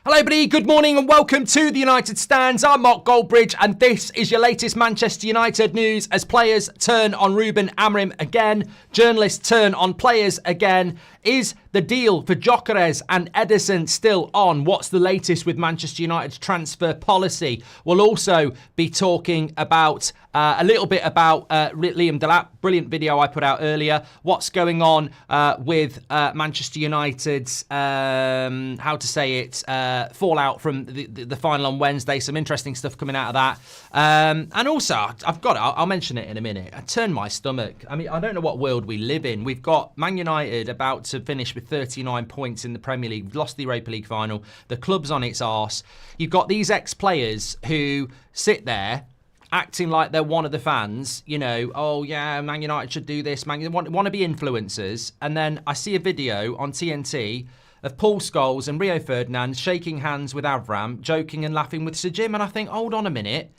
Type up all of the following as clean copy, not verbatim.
Hello everybody, good morning and welcome to the United Stands. I'm Mark Goldbridge and this is your latest Manchester United news as players turn on Ruben Amorim again, journalists turn on players again. Is the deal for Gyokeres and Ederson still on? What's the latest with Manchester United's transfer policy? We'll also be talking about a little bit about Liam Delap, brilliant video I put out earlier. What's going on with Manchester United's, fallout from the final on Wednesday. Some interesting stuff coming out of that. And also, I'll mention it in a minute. I turned my stomach. I mean, I don't know what world we live in. We've got Man United about to finish with 39 points in the Premier League. We've lost the Europa League final. The club's on its arse. You've got these ex-players who sit there acting like they're one of the fans, you know, oh yeah, Man United should do this, Man United want to be influencers. And then I see a video on TNT of Paul Scholes and Rio Ferdinand shaking hands with Avram, joking and laughing with Sir Jim, and I think, hold on a minute,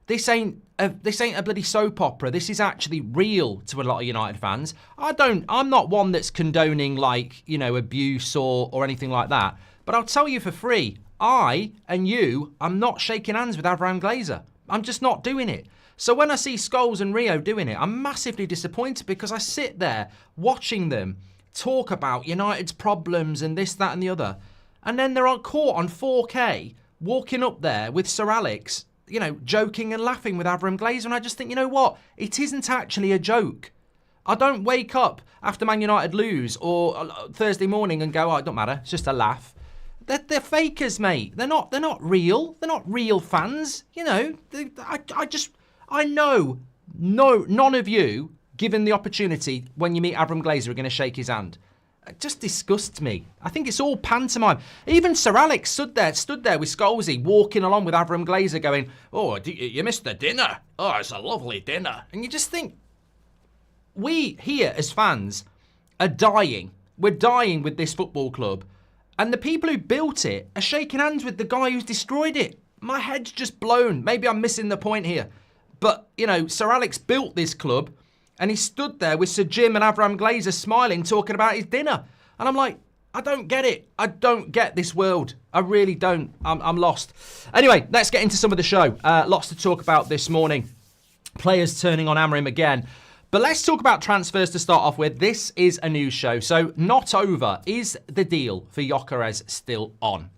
this ain't a bloody soap opera. This is actually real to a lot of United fans. I'm not one that's condoning like, you know, abuse or anything like that. But I'll tell you for free, I'm not shaking hands with Avram Glazer. I'm just not doing it. So when I see Scholes and Rio doing it, I'm massively disappointed because I sit there watching them talk about United's problems and this, that and the other. And then they're caught on 4K walking up there with Sir Alex, you know, joking and laughing with Avram Glazer. And I just think, you know what? It isn't actually a joke. I don't wake up after Man United lose or Thursday morning and go, oh, it don't matter. It's just a laugh. They're fakers, mate. They're not real. They're not real fans. You know, I know none of you, given the opportunity, when you meet Avram Glazer, are going to shake his hand. It just disgusts me. I think it's all pantomime. Even Sir Alex stood there with Scholesy, walking along with Avram Glazer going, oh, you missed the dinner. Oh, it's a lovely dinner. And you just think, we here as fans are dying. We're dying with this football club. And the people who built it are shaking hands with the guy who's destroyed it. My head's just blown. Maybe I'm missing the point here. But, you know, Sir Alex built this club and he stood there with Sir Jim and Avram Glazer smiling, talking about his dinner. And I'm like, I don't get it. I don't get this world. I really don't. I'm lost. Anyway, let's get into some of the show. Lots to talk about this morning. Players turning on Amorim again. But let's talk about transfers to start off with. This is a news show, so not over. Is the deal for Gyokeres still on?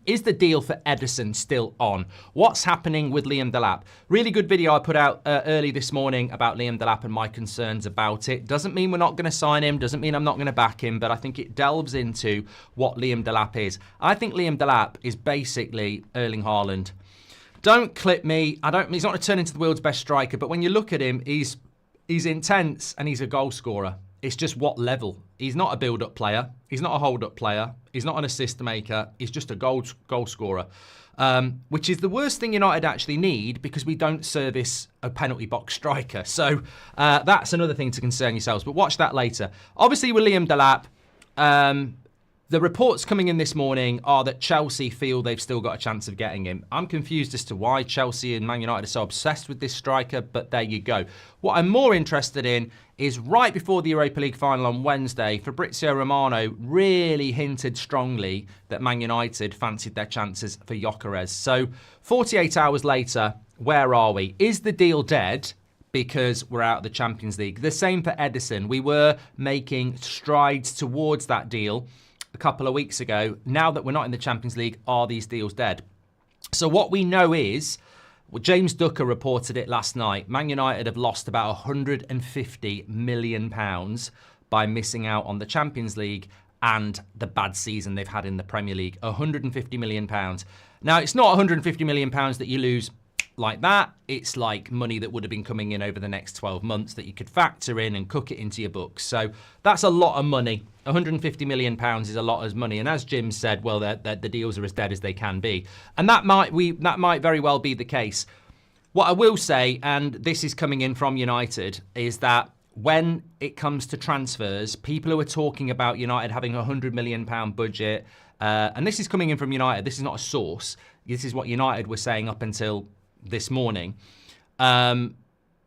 Is the deal for Ederson still on? What's happening with Liam Delap? Really good video I put out early this morning about Liam Delap and my concerns about it. Doesn't mean we're not going to sign him. Doesn't mean I'm not going to back him. But I think it delves into what Liam Delap is. I think Liam Delap is basically Erling Haaland. Don't clip me. He's not going to turn into the world's best striker. But when you look at him, he's intense and he's a goal scorer. It's just what level. He's not a build-up player. He's not a hold-up player. He's not an assist maker. He's just a goal scorer, which is the worst thing United actually need because we don't service a penalty box striker. So that's another thing to concern yourselves. But watch that later. Obviously, with Liam Delap, the reports coming in this morning are that Chelsea feel they've still got a chance of getting him. I'm confused as to why Chelsea and Man United are so obsessed with this striker, but there you go. What I'm more interested in is right before the Europa League final on Wednesday, Fabrizio Romano really hinted strongly that Man United fancied their chances for Gyokeres. So 48 hours later, where are we? Is the deal dead? Because we're out of the Champions League. The same for Ederson. We were making strides towards that deal a couple of weeks ago. Now that we're not in the Champions League, are these deals dead? So what we know is, well, James Ducker reported it last night, Man United have lost about £150 million by missing out on the Champions League and the bad season they've had in the Premier League. £150 million. Now, it's not £150 million that you lose like that. It's like money that would have been coming in over the next 12 months that you could factor in and cook it into your books. So that's a lot of money. £150 million is a lot of money. And as Jim said, well, the deals are as dead as they can be. And that might very well be the case. What I will say, and this is coming in from United, is that when it comes to transfers, people who are talking about United having a £100 million budget, and this is coming in from United, this is not a source, this is what United were saying up until this morning.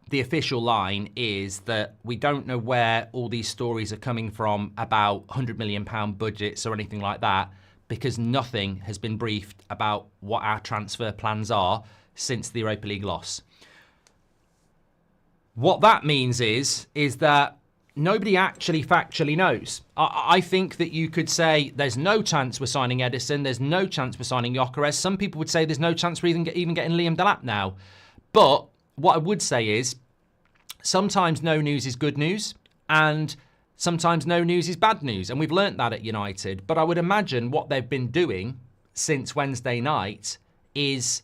The official line is that we don't know where all these stories are coming from about £100 million budgets or anything like that, because nothing has been briefed about what our transfer plans are since the Europa League loss. What that means is that nobody actually factually knows. I think that you could say there's no chance we're signing Edison, there's no chance we're signing Gyokeres. Some people would say there's no chance we're even getting Liam Delap now. But what I would say is sometimes no news is good news, and sometimes no news is bad news, and we've learnt that at United. But I would imagine what they've been doing since Wednesday night is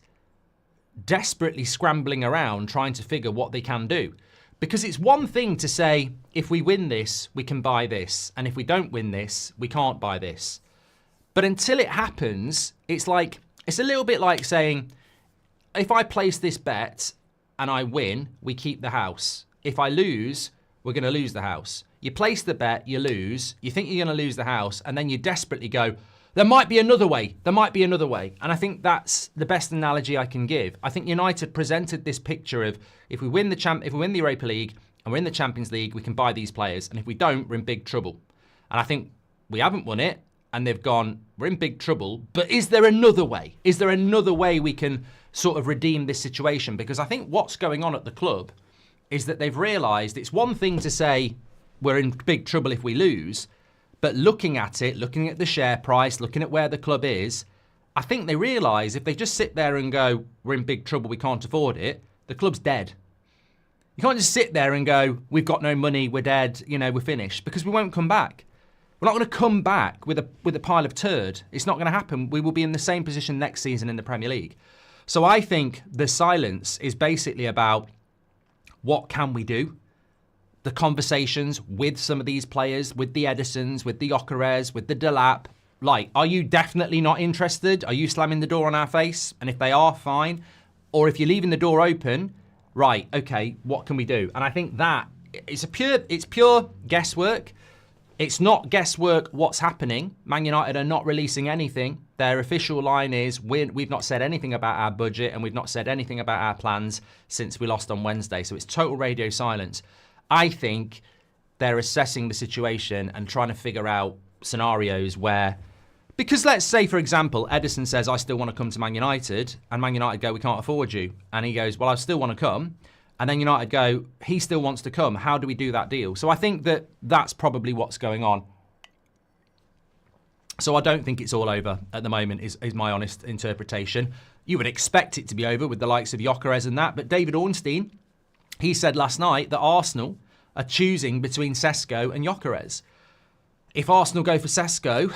desperately scrambling around trying to figure what they can do. Because it's one thing to say, if we win this, we can buy this, and if we don't win this, we can't buy this. But until it happens, it's a little bit like saying, if I place this bet and I win, we keep the house. If I lose, we're going to lose the house. You place the bet, you lose, you think you're going to lose the house, and then you desperately go, there might be another way. There might be another way. And I think that's the best analogy I can give. I think United presented this picture of if we win the Europa League and we're in the Champions League, we can buy these players. And if we don't, we're in big trouble. And I think we haven't won it, and they've gone, we're in big trouble. But is there another way? Is there another way we can sort of redeem this situation? Because I think what's going on at the club is that they've realised it's one thing to say we're in big trouble if we lose, but looking at it, looking at the share price, looking at where the club is, I think they realise if they just sit there and go, we're in big trouble, we can't afford it, the club's dead. You can't just sit there and go, we've got no money, we're dead, we're finished, because we won't come back. We're not going to come back with a pile of turd. It's not going to happen. We will be in the same position next season in the Premier League. So I think the silence is basically about what can we do? The conversations with some of these players, with the Edisons, with the Gyokeres, with the Delap. Are you definitely not interested? Are you slamming the door on our face? And if they are, fine. Or if you're leaving the door open, right, okay, what can we do? And I think that it's pure guesswork. It's not guesswork what's happening. Man United are not releasing anything. Their official line is, we've not said anything about our budget and we've not said anything about our plans since we lost on Wednesday. So it's total radio silence. I think they're assessing the situation and trying to figure out scenarios where, because let's say, for example, Edison says, I still want to come to Man United, and Man United go, we can't afford you. And he goes, well, I still want to come. And then United go, he still wants to come. How do we do that deal? So I think that that's probably what's going on. So I don't think it's all over at the moment, is my honest interpretation. You would expect it to be over with the likes of Gyokeres and that, but David Ornstein, he said last night that Arsenal are choosing between Sesko and Gyokeres. If Arsenal go for Sesko,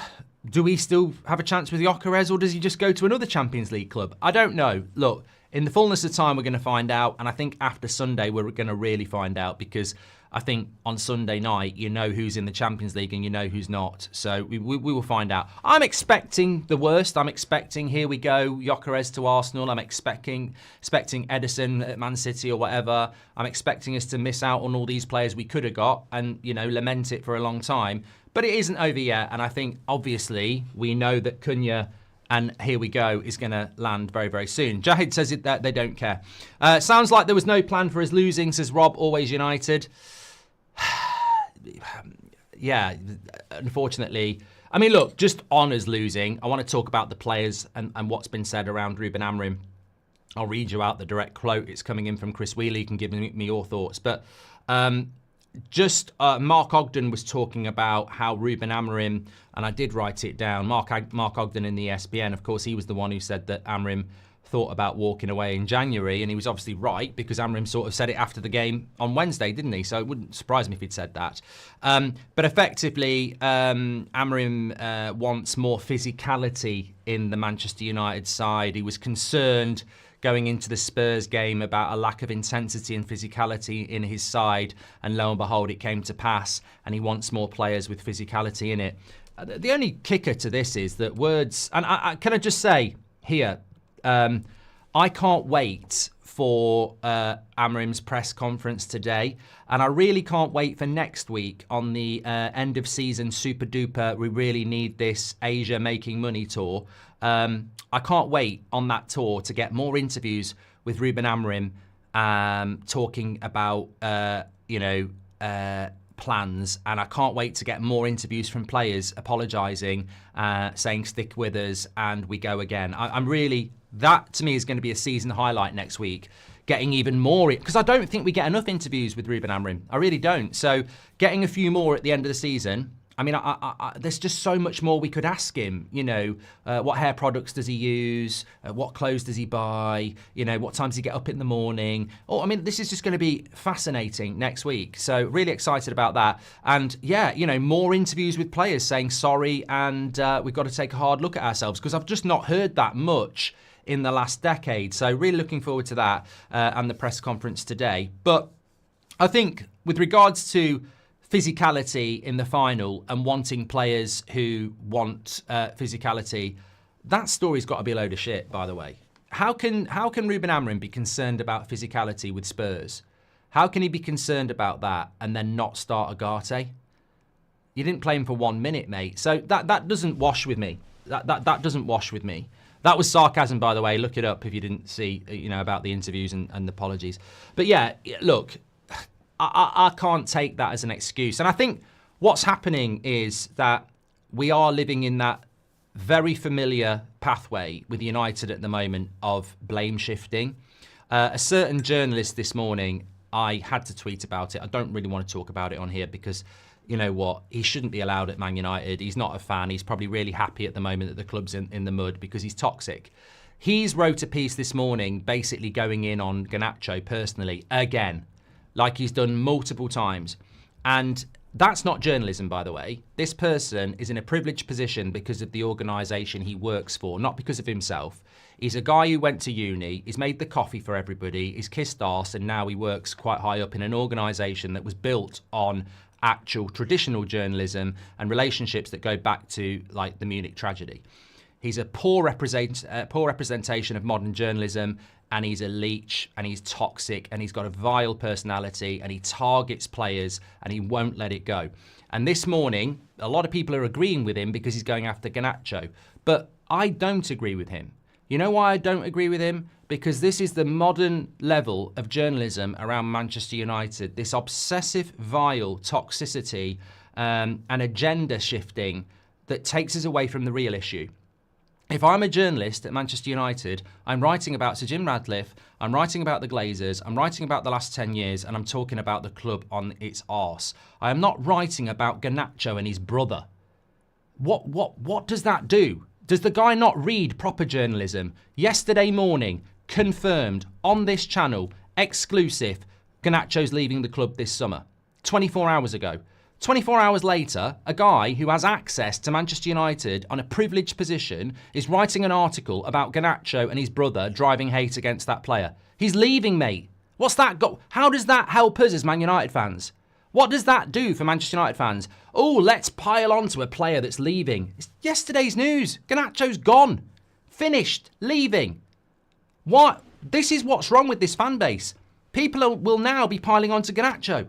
do we still have a chance with Gyokeres, or does he just go to another Champions League club? I don't know. Look, in the fullness of time, we're going to find out. And I think after Sunday, we're going to really find out, because I think on Sunday night, you know who's in the Champions League and you know who's not. So we will find out. I'm expecting the worst. I'm expecting, here we go, Gyokeres to Arsenal. I'm expecting Edison at Man City or whatever. I'm expecting us to miss out on all these players we could have got and, lament it for a long time. But it isn't over yet. And I think, obviously, we know that Cunha, and here we go, is going to land very, very soon. Jahid says that they don't care. Sounds like there was no plan for us losing, says Rob, always United. Yeah, unfortunately. I mean, look, just on us losing, I want to talk about the players and what's been said around Ruben Amorim. I'll read you out the direct quote. It's coming in from Chris Wheely. You can give me your thoughts. But Mark Ogden was talking about how Ruben Amorim, and I did write it down, Mark Ogden in the ESPN, of course, he was the one who said that Amorim thought about walking away in January, and he was obviously right, because Amorim sort of said it after the game on Wednesday, didn't he? So it wouldn't surprise me if he'd said that. But effectively, Amorim wants more physicality in the Manchester United side. He was concerned going into the Spurs game about a lack of intensity and physicality in his side, and lo and behold, it came to pass, and he wants more players with physicality in it. The only kicker to this is that words, and can I just say here, I can't wait for Amorim's press conference today, and I really can't wait for next week on the end of season super duper, we really need this Asia making money tour. I can't wait on that tour to get more interviews with Ruben Amorim, talking about plans, and I can't wait to get more interviews from players apologising, saying stick with us and we go again. I'm really, that to me is going to be a season highlight next week, getting even more, because I don't think we get enough interviews with Ruben Amorim. I really don't. So getting a few more at the end of the season, I mean, there's just so much more we could ask him. You know, what hair products does he use? What clothes does he buy? You know, what time does he get up in the morning? Oh, I mean, this is just going to be fascinating next week. So really excited about that. And yeah, you know, more interviews with players saying sorry and we've got to take a hard look at ourselves, because I've just not heard that much in the last decade. So really looking forward to that and the press conference today. But I think with regards to physicality in the final and wanting players who want physicality, that story's got to be a load of shit, by the way. How can Ruben Amorim be concerned about physicality with Spurs? How can he be concerned about that and then not start Ugarte? You didn't play him for 1 minute, mate. So that doesn't wash with me. That doesn't wash with me. That was sarcasm, by the way. Look it up if you didn't see, you know, about the interviews and the apologies. But yeah, look, I can't take that as an excuse. And I think what's happening is that we are living in that very familiar pathway with United at the moment of blame shifting. A certain journalist this morning, I had to tweet about it. I don't really want to talk about it on here because, you know what, he shouldn't be allowed at Man United. He's not a fan. He's probably really happy at the moment that the club's in the mud because he's toxic. He's wrote a piece this morning basically going in on Garnacho personally again, like he's done multiple times. And that's not journalism, by the way. This person is in a privileged position because of the organisation he works for, not because of himself. He's a guy who went to uni, he's made the coffee for everybody, he's kissed arse, and now he works quite high up in an organisation that was built on actual traditional journalism and relationships that go back to like the Munich tragedy. He's a poor representation of modern journalism, and he's a leech, and he's toxic, and he's got a vile personality, and he targets players, and he won't let it go. And this morning, a lot of people are agreeing with him because he's going after Garnacho. But I don't agree with him. You know why I don't agree with him? Because this is the modern level of journalism around Manchester United. This obsessive, vile toxicity and agenda shifting that takes us away from the real issue. If I'm a journalist at Manchester United, I'm writing about Sir Jim Radcliffe, I'm writing about the Glazers, I'm writing about the last 10 years, and I'm talking about the club on its arse. I am not writing about Garnacho and his brother. What does that do? Does the guy not read proper journalism? Yesterday morning, confirmed on this channel, exclusive, Garnacho's leaving the club this summer. 24 hours ago. 24 hours later, a guy who has access to Manchester United on a privileged position is writing an article about Garnacho and his brother driving hate against that player. He's leaving, mate. What's that got? How does that help us as Man United fans? What does that do for Manchester United fans? Oh, let's pile on to a player that's leaving. It's yesterday's news. Garnacho's gone. Finished. Leaving. What? This is what's wrong with this fan base. People will now be piling on to Garnacho.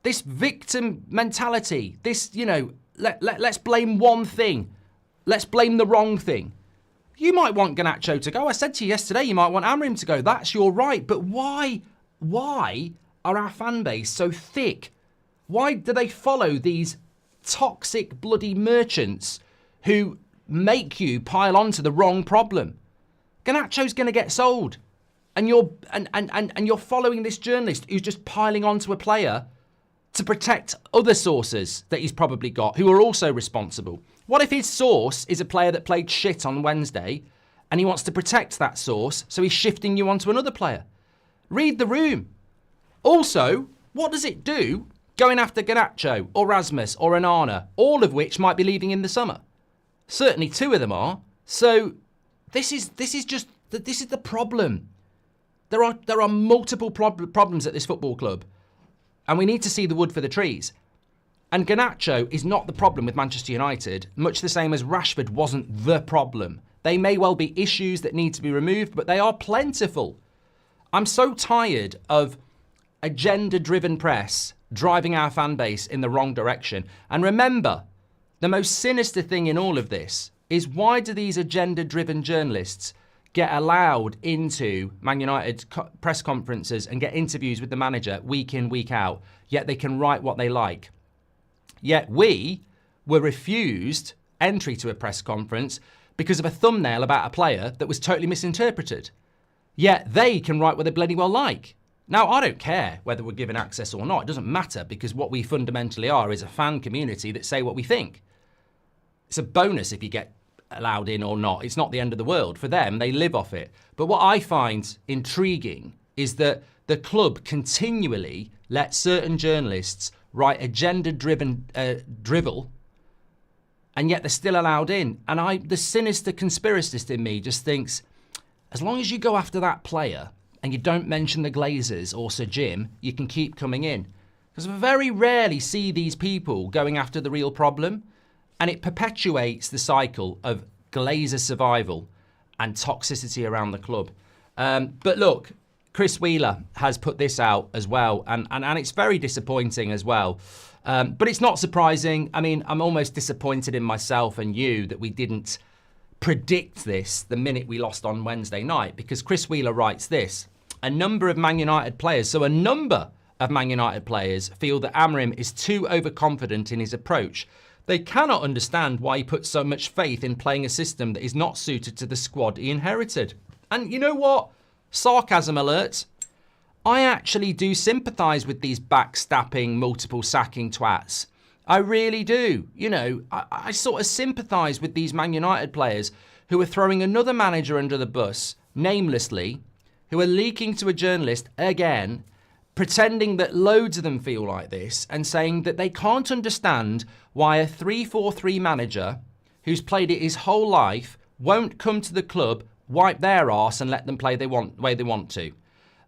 This victim mentality, this, you know, let's blame one thing. Let's blame the wrong thing. You might want Garnacho to go. I said to you yesterday, you might want Amorim to go. That's your right. But why are our fan base so thick? Why do they follow these toxic bloody merchants who make you pile on to the wrong problem? Garnacho's going to get sold. And you're following this journalist who's just piling on to a player to protect other sources that he's probably got who are also responsible. What if his source is a player that played shit on Wednesday and he wants to protect that source, so he's shifting you onto another player? Read the room. Also, what does it do going after Garnacho or Rasmus or Onana, all of which might be leaving in the summer? Certainly two of them are. So this is the problem. There are multiple problems at this football club. And we need to see the wood for the trees. And Garnacho is not the problem with Manchester United, much the same as Rashford wasn't the problem. They may well be issues that need to be removed, but they are plentiful. I'm so tired of agenda-driven press driving our fan base in the wrong direction. And remember, the most sinister thing in all of this is, why do these agenda-driven journalists get allowed into Man United press conferences and get interviews with the manager week in, week out, yet they can write what they like? Yet we were refused entry to a press conference because of a thumbnail about a player that was totally misinterpreted. Yet they can write what they bloody well like. Now, I don't care whether we're given access or not. It doesn't matter, because what we fundamentally are is a fan community that say what we think. It's a bonus if you get allowed in or not. It's not the end of the world. For them, they live off it. But what I find intriguing is that the club continually let certain journalists write agenda-driven drivel, and yet they're still allowed in. And the sinister conspiracist in me just thinks, as long as you go after that player and you don't mention the Glazers or Sir Jim, you can keep coming in. Because I very rarely see these people going after the real problem, and it perpetuates the cycle of Glazer survival and toxicity around the club. But look, Chris Wheeler has put this out as well, and it's very disappointing as well. But it's not surprising. I mean, I'm almost disappointed in myself and you that we didn't predict this the minute we lost on Wednesday night, because Chris Wheeler writes this: a number of Man Utd players feel that Amorim is too overconfident in his approach. They cannot understand why he puts so much faith in playing a system that is not suited to the squad he inherited. And you know what? Sarcasm alert. I actually do sympathise with these backstabbing, multiple sacking twats. I really do. You know, I sort of sympathise with these Man Utd players who are throwing another manager under the bus, namelessly, who are leaking to a journalist again, pretending that loads of them feel like this, and saying that they can't understand why a 3-4-3 manager who's played it his whole life won't come to the club, wipe their arse and let them play the way they want to.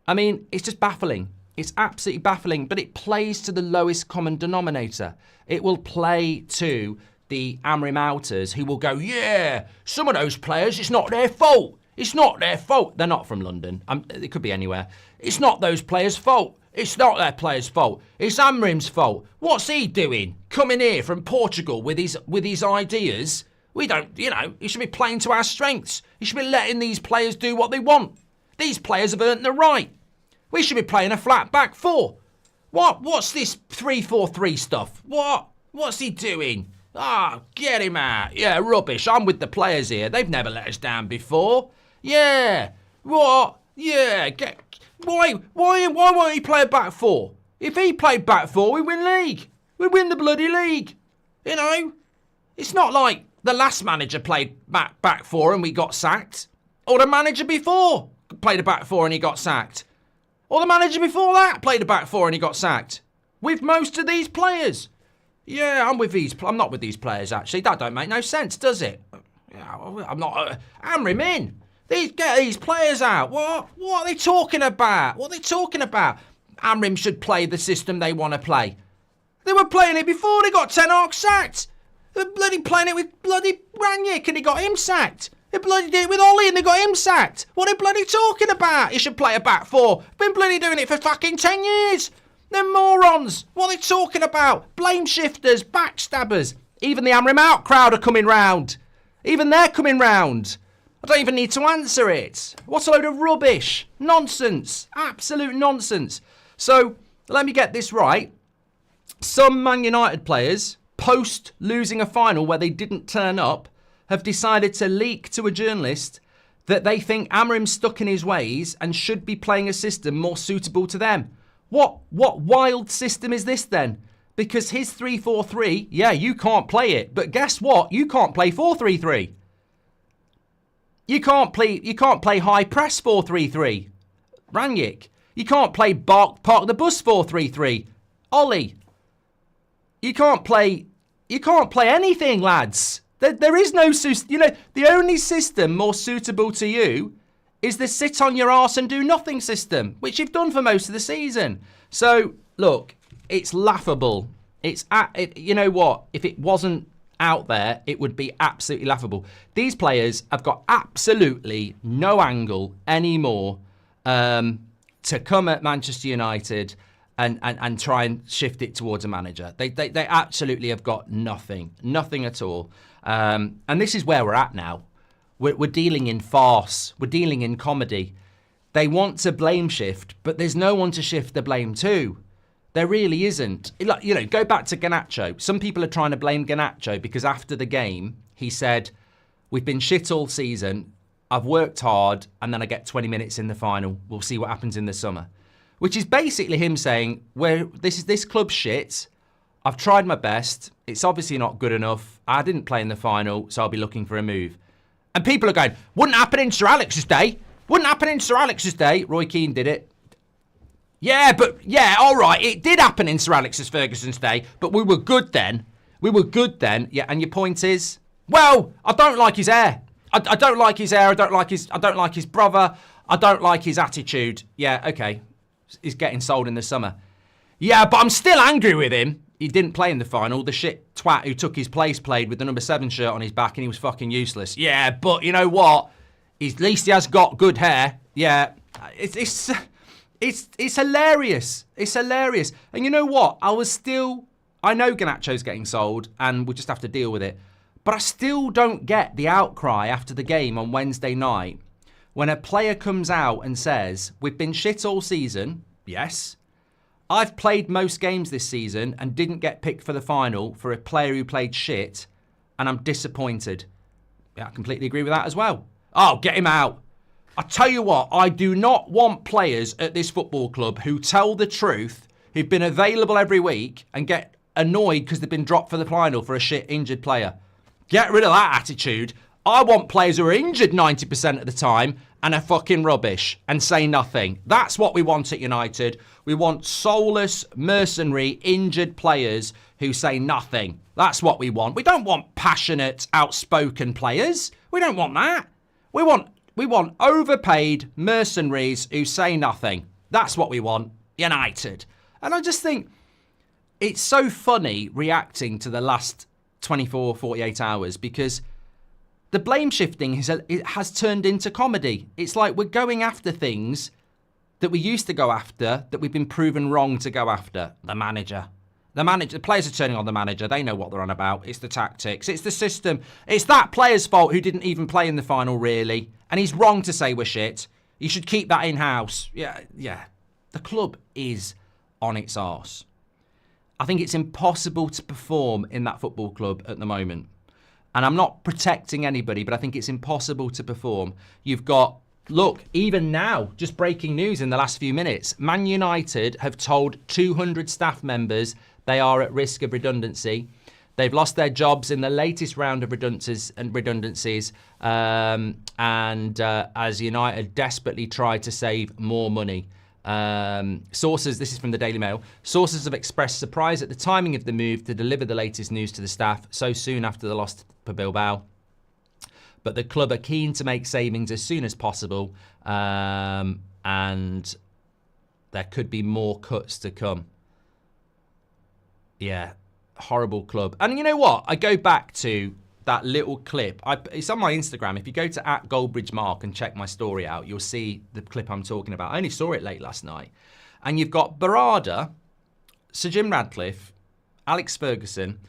I mean, it's just baffling. It's absolutely baffling, but it plays to the lowest common denominator. It will play to the Amorim outers who will go, yeah, some of those players, it's not their fault. It's not their fault. They're not from London. It could be anywhere. It's not those players' fault. It's not their players' fault. It's Amorim's fault. What's he doing? Coming here from Portugal with his ideas? We don't, he should be playing to our strengths. He should be letting these players do what they want. These players have earned the right. We should be playing a flat back four. What's this 3-4-3 stuff? What's he doing? Get him out. Yeah, rubbish. I'm with the players here. They've never let us down before. Yeah. What? Yeah. Why won't he play a back four? If he played back four, we win league. We win the bloody league. It's not like the last manager played back four and we got sacked. Or the manager before played a back four and he got sacked. Or the manager before that played a back four and he got sacked. With most of these players. Yeah, I'm not with these players, actually. That don't make no sense, does it? I'm not... Amorim in. Get these players out. What are they talking about? What are they talking about? Amorim should play the system they want to play. They were playing it before they got Ten Hag sacked. They're bloody playing it with bloody Ranić and he got him sacked. They bloody did it with Ollie and they got him sacked. What are they bloody talking about? He should play a back four. Been bloody doing it for fucking 10 years. They're morons. What are they talking about? Blame shifters, backstabbers. Even the Amorim out crowd are coming round. Even they're coming round. I don't even need to answer it. What a load of rubbish. Nonsense. Absolute nonsense. So, let me get this right. Some Man Utd players, post losing a final where they didn't turn up, have decided to leak to a journalist that they think Amorim's stuck in his ways and should be playing a system more suitable to them. What wild system is this then? Because his 3-4-3, yeah, you can't play it. But guess what? You can't play 4-3-3. You can't play high press 4-3-3. Ranić. You can't play park the bus 4-3-3. Ollie. You can't play anything, lads. There is no... the only system more suitable to you is the sit on your arse and do nothing system, which you've done for most of the season. So, look, it's laughable. You know what? If it wasn't out there, it would be absolutely laughable. These players have got absolutely no angle anymore to come at Manchester United and try and shift it towards a manager. They absolutely have got nothing at all. And this is where we're at now. We're dealing in farce. We're dealing in comedy. They want to blame shift, but there's no one to shift the blame to. There really isn't. Go back to Garnacho. Some people are trying to blame Garnacho because after the game, he said, we've been shit all season. I've worked hard and then I get 20 minutes in the final. We'll see what happens in the summer. Which is basically him saying, this club's shit. I've tried my best. It's obviously not good enough. I didn't play in the final, so I'll be looking for a move. And people are going, wouldn't happen in Sir Alex's day. Wouldn't happen in Sir Alex's day. Roy Keane did it. Yeah, all right. It did happen in Sir Alex's Ferguson's day, but we were good then. Yeah, and your point is, well, I don't like his hair. I don't like his hair. I don't like his brother. I don't like his attitude. Yeah, okay. He's getting sold in the summer. Yeah, but I'm still angry with him. He didn't play in the final. The shit twat who took his place played with the number 7 shirt on his back and he was fucking useless. Yeah, but you know what? At least he has got good hair. Yeah, it's hilarious. It's hilarious. And you know what? I know Garnacho's getting sold and we'll just have to deal with it. But I still don't get the outcry after the game on Wednesday night when a player comes out and says, we've been shit all season. Yes. I've played most games this season and didn't get picked for the final for a player who played shit, and I'm disappointed. Yeah, I completely agree with that as well. Oh, get him out. I tell you what, I do not want players at this football club who tell the truth, who've been available every week and get annoyed because they've been dropped for the final for a shit injured player. Get rid of that attitude. I want players who are injured 90% of the time and are fucking rubbish and say nothing. That's what we want at United. We want soulless, mercenary, injured players who say nothing. That's what we want. We don't want passionate, outspoken players. We don't want that. We want overpaid mercenaries who say nothing. That's what we want. United. And I just think it's so funny reacting to the last 24, 48 hours because the blame shifting has turned into comedy. It's like we're going after things that we used to go after that we've been proven wrong to go after. The manager. The players are turning on the manager. They know what they're on about. It's the tactics. It's the system. It's that player's fault who didn't even play in the final, really. And he's wrong to say we're shit. You should keep that in-house. Yeah. The club is on its arse. I think it's impossible to perform in that football club at the moment. And I'm not protecting anybody, but I think it's impossible to perform. You've got, look, even now, just breaking news in the last few minutes, Man United have told 200 staff members they are at risk of redundancy. They've lost their jobs in the latest round of redundancies, as United desperately try to save more money. Sources, this is from the Daily Mail, sources have expressed surprise at the timing of the move to deliver the latest news to the staff so soon after the loss to Bilbao. But the club are keen to make savings as soon as possible, and there could be more cuts to come. Yeah, horrible club. And you know what? I go back to that little clip. It's on my Instagram. If you go to @GoldbridgeMark and check my story out, you'll see the clip I'm talking about. I only saw it late last night. And you've got Barada, Sir Jim Radcliffe, Alex Ferguson,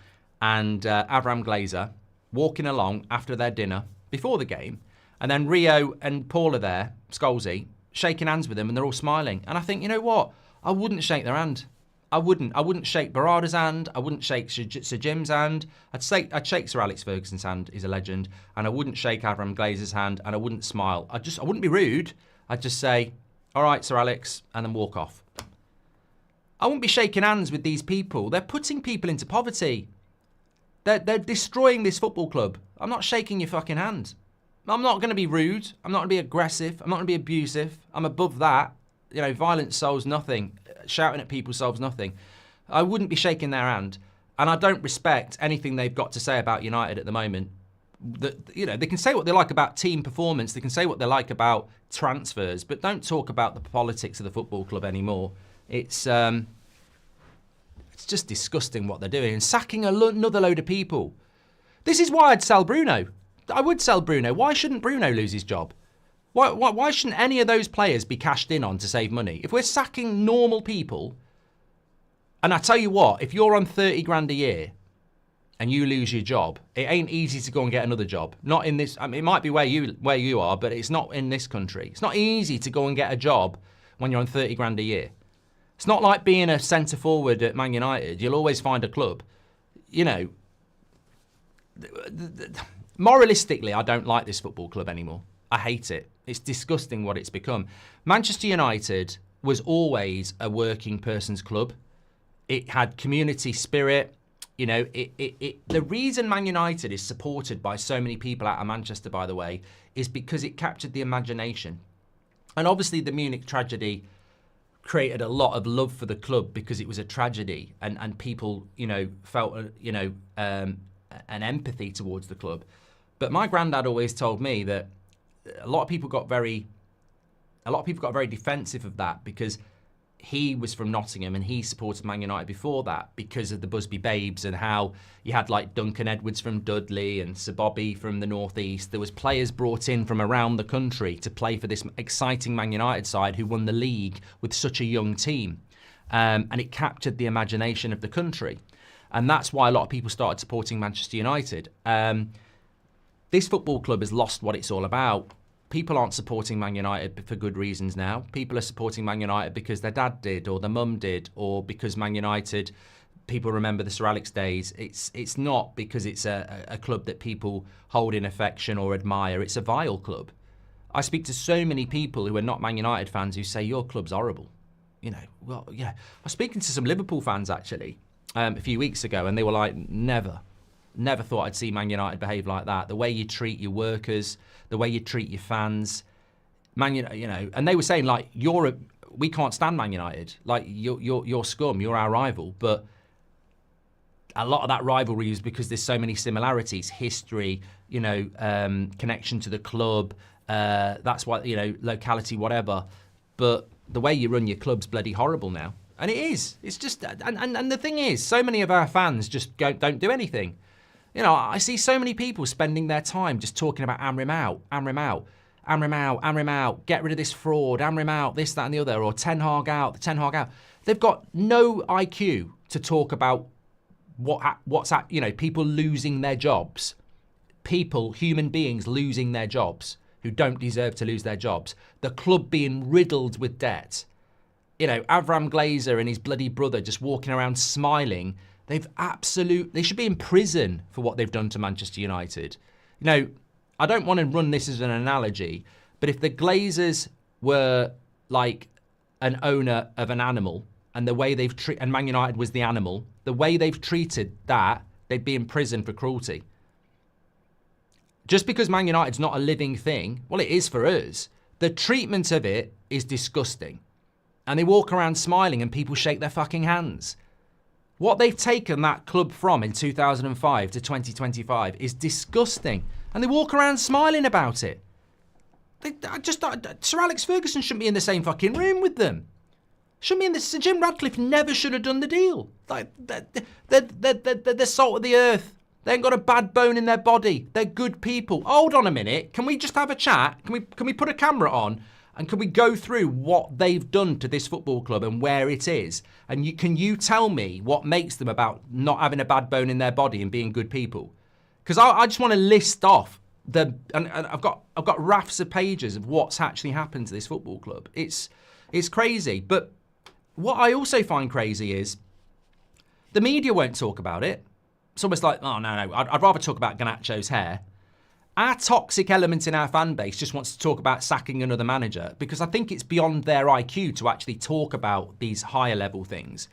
and Avram Glazer walking along after their dinner before the game. And then Rio and Paul are there, Scholesy, shaking hands with them, and they're all smiling. And I think, you know what? I wouldn't shake their hand. I wouldn't shake Barada's hand. I wouldn't shake Sir Jim's hand. I'd shake Sir Alex Ferguson's hand. He's a legend. And I wouldn't shake Avram Glazer's hand. And I wouldn't smile. I wouldn't be rude. I'd just say, all right, Sir Alex, and then walk off. I wouldn't be shaking hands with these people. They're putting people into poverty. They're destroying this football club. I'm not shaking your fucking hand. I'm not going to be rude. I'm not going to be aggressive. I'm not going to be abusive. I'm above that. You know, violence solves nothing. Shouting at people solves nothing. I wouldn't be shaking their hand. And I don't respect anything they've got to say about United at the moment. You know, they can say what they like about team performance. They can say what they like about transfers. But don't talk about the politics of the football club anymore. It's just disgusting what they're doing. And sacking another load of people. This is why I'd sell Bruno. I would sell Bruno. Why shouldn't Bruno lose his job? Why shouldn't any of those players be cashed in on to save money? If we're sacking normal people, and I tell you what, if you're on 30 grand a year and you lose your job, it ain't easy to go and get another job. Not in this, I mean, it might be where you are, but it's not in this country. It's not easy to go and get a job when you're on 30 grand a year. It's not like being a centre forward at Man United. You'll always find a club. You know, moralistically, I don't like this football club anymore. I hate it. It's disgusting what it's become. Manchester United was always a working person's club. It had community spirit. You know, the reason Man United is supported by so many people out of Manchester, by the way, is because it captured the imagination. And obviously the Munich tragedy created a lot of love for the club because it was a tragedy, and people, you know, felt, an empathy towards the club. But my granddad always told me that a lot of people got very defensive of that because he was from Nottingham and he supported Man United before that because of the Busby Babes and how you had like Duncan Edwards from Dudley and Sir Bobby from the North East. There was players brought in from around the country to play for this exciting Man United side who won the league with such a young team. And it captured the imagination of the country. And that's why a lot of people started supporting Manchester United. This football club has lost what it's all about. People aren't supporting Man United for good reasons now. People are supporting Man United because their dad did or their mum did, or because Man United, people remember the Sir Alex days. It's not because it's a club that people hold in affection or admire. It's a vile club. I speak to so many people who are not Man United fans who say your club's horrible. You know, well, yeah. I was speaking to some Liverpool fans actually a few weeks ago, and they were like, never thought I'd see Man United behave like that. The way you treat your workers, the way you treat your fans, Man United, you know. And they were saying like, we can't stand Man United. Like you're scum. You're our rival. But a lot of that rivalry is because there's so many similarities, history, you know, connection to the club. That's why, you know, locality, whatever. But the way you run your club's bloody horrible now, and it is. It's just, and the thing is, so many of our fans just don't do anything. You know, I see so many people spending their time just talking about Amorim out, Amorim out, Amorim out, Amorim out, get rid of this fraud, Amorim out, this, that and the other, or Ten Hag out, Ten Hag out. They've got no IQ to talk about you know, people losing their jobs. People, human beings losing their jobs who don't deserve to lose their jobs. The club being riddled with debt. You know, Avram Glazer and his bloody brother just walking around smiling. They should be in prison for what they've done to Manchester United. You know, I don't want to run this as an analogy, but if the Glazers were like an owner of an animal and the way they've treated, and Man United was the animal, the way they've treated that, they'd be in prison for cruelty. Just because Man United's not a living thing, well, it is for us. The treatment of it is disgusting. And they walk around smiling and people shake their fucking hands. What they've taken that club from in 2005 to 2025 is disgusting. And they walk around smiling about it. Sir Alex Ferguson shouldn't be in the same fucking room with them. Shouldn't be in this. Jim Radcliffe never should have done the deal. Like, they're salt of the earth. They ain't got a bad bone in their body. They're good people. Hold on a minute. Can we just have a chat? Can we put a camera on? And can we go through what they've done to this football club and where it is? And can you tell me what makes them about not having a bad bone in their body and being good people? Because I just want to list off and I've got rafts of pages of what's actually happened to this football club. It's crazy. But what I also find crazy is the media won't talk about it. It's almost like, oh no, I'd rather talk about Garnacho's hair. Our toxic element in our fan base just wants to talk about sacking another manager because I think it's beyond their IQ to actually talk about these higher level things.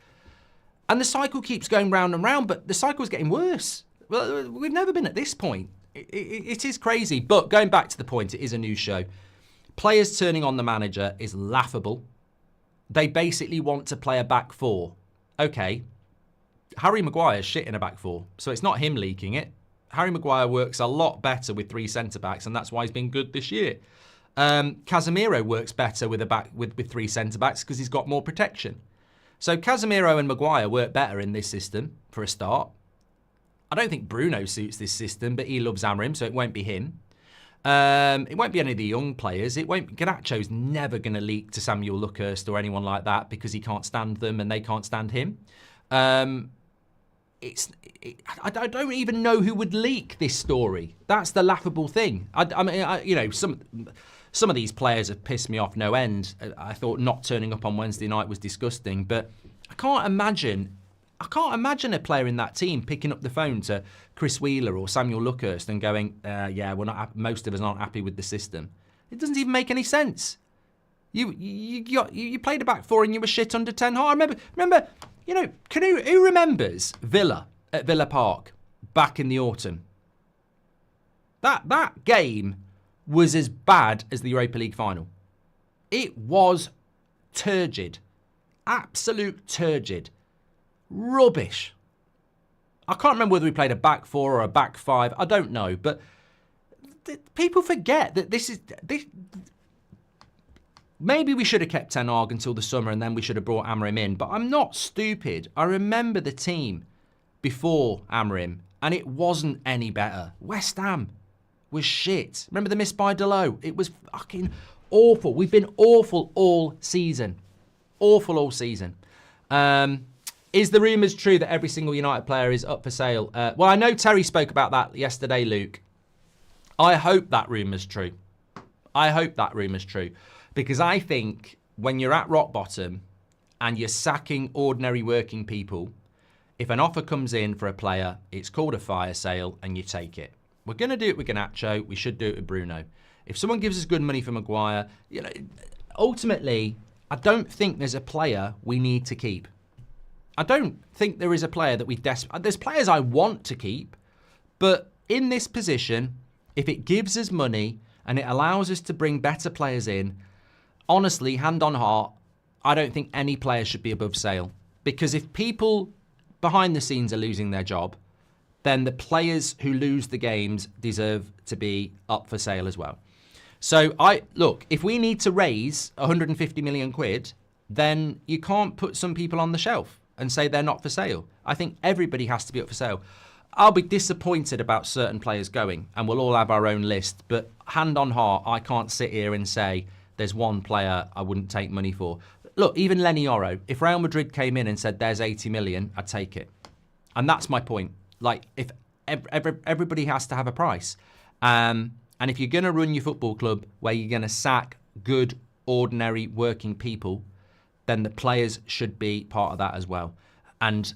And the cycle keeps going round and round, but the cycle's getting worse. Well, we've never been at this point. It is crazy. But going back to the point, it is a news show. Players turning on the manager is laughable. They basically want to play a back four. Okay, Harry Maguire's shit in a back four, so it's not him leaking it. Harry Maguire works a lot better with three centre-backs, and that's why he's been good this year. Casemiro works better with three centre-backs because he's got more protection. So Casemiro and Maguire work better in this system, for a start. I don't think Bruno suits this system, but he loves Amorim, so it won't be him. It won't be any of the young players. Garnacho's never going to leak to Samuel Luckhurst or anyone like that because he can't stand them and they can't stand him. I don't even know who would leak this story. That's the laughable thing. Some of these players have pissed me off no end. I thought not turning up on Wednesday night was disgusting, but I can't imagine a player in that team picking up the phone to Chris Wheeler or Samuel Luckhurst and going, "Yeah, we're not. Most of us aren't happy with the system." It doesn't even make any sense. You played a back four and you were shit under Ten Hag. Remember. Who remembers Villa at Villa Park back in the autumn? That game was as bad as the Europa League final. It was turgid. Absolute turgid. Rubbish. I can't remember whether we played a back four or a back five. I don't know. But people forget that this. Maybe we should have kept Ten Hag until the summer and then we should have brought Amorim in. But I'm not stupid. I remember the team before Amorim and it wasn't any better. West Ham was shit. Remember the miss by Delo? It was fucking awful. We've been awful all season. Awful all season. Is the rumours true that every single United player is up for sale? Well, I know Terry spoke about that yesterday, Luke. I hope that rumour's true. Because I think when you're at rock bottom and you're sacking ordinary working people, if an offer comes in for a player, it's called a fire sale and you take it. We're going to do it with Garnacho. We should do it with Bruno. If someone gives us good money for Maguire, ultimately, I don't think there's a player we need to keep. I don't think there is a player that we There's players I want to keep, but in this position, if it gives us money and it allows us to bring better players in, honestly, hand on heart, I don't think any player should be above sale. Because if people behind the scenes are losing their job, then the players who lose the games deserve to be up for sale as well. So if we need to raise 150 million quid, then you can't put some people on the shelf and say they're not for sale. I think everybody has to be up for sale. I'll be disappointed about certain players going, and we'll all have our own list. But hand on heart, I can't sit here and say there's one player I wouldn't take money for. Look, even Lenny Oro, if Real Madrid came in and said there's 80 million, I'd take it. And that's my point. Like, if everybody has to have a price. And if you're going to run your football club where you're going to sack good, ordinary working people, then the players should be part of that as well. And,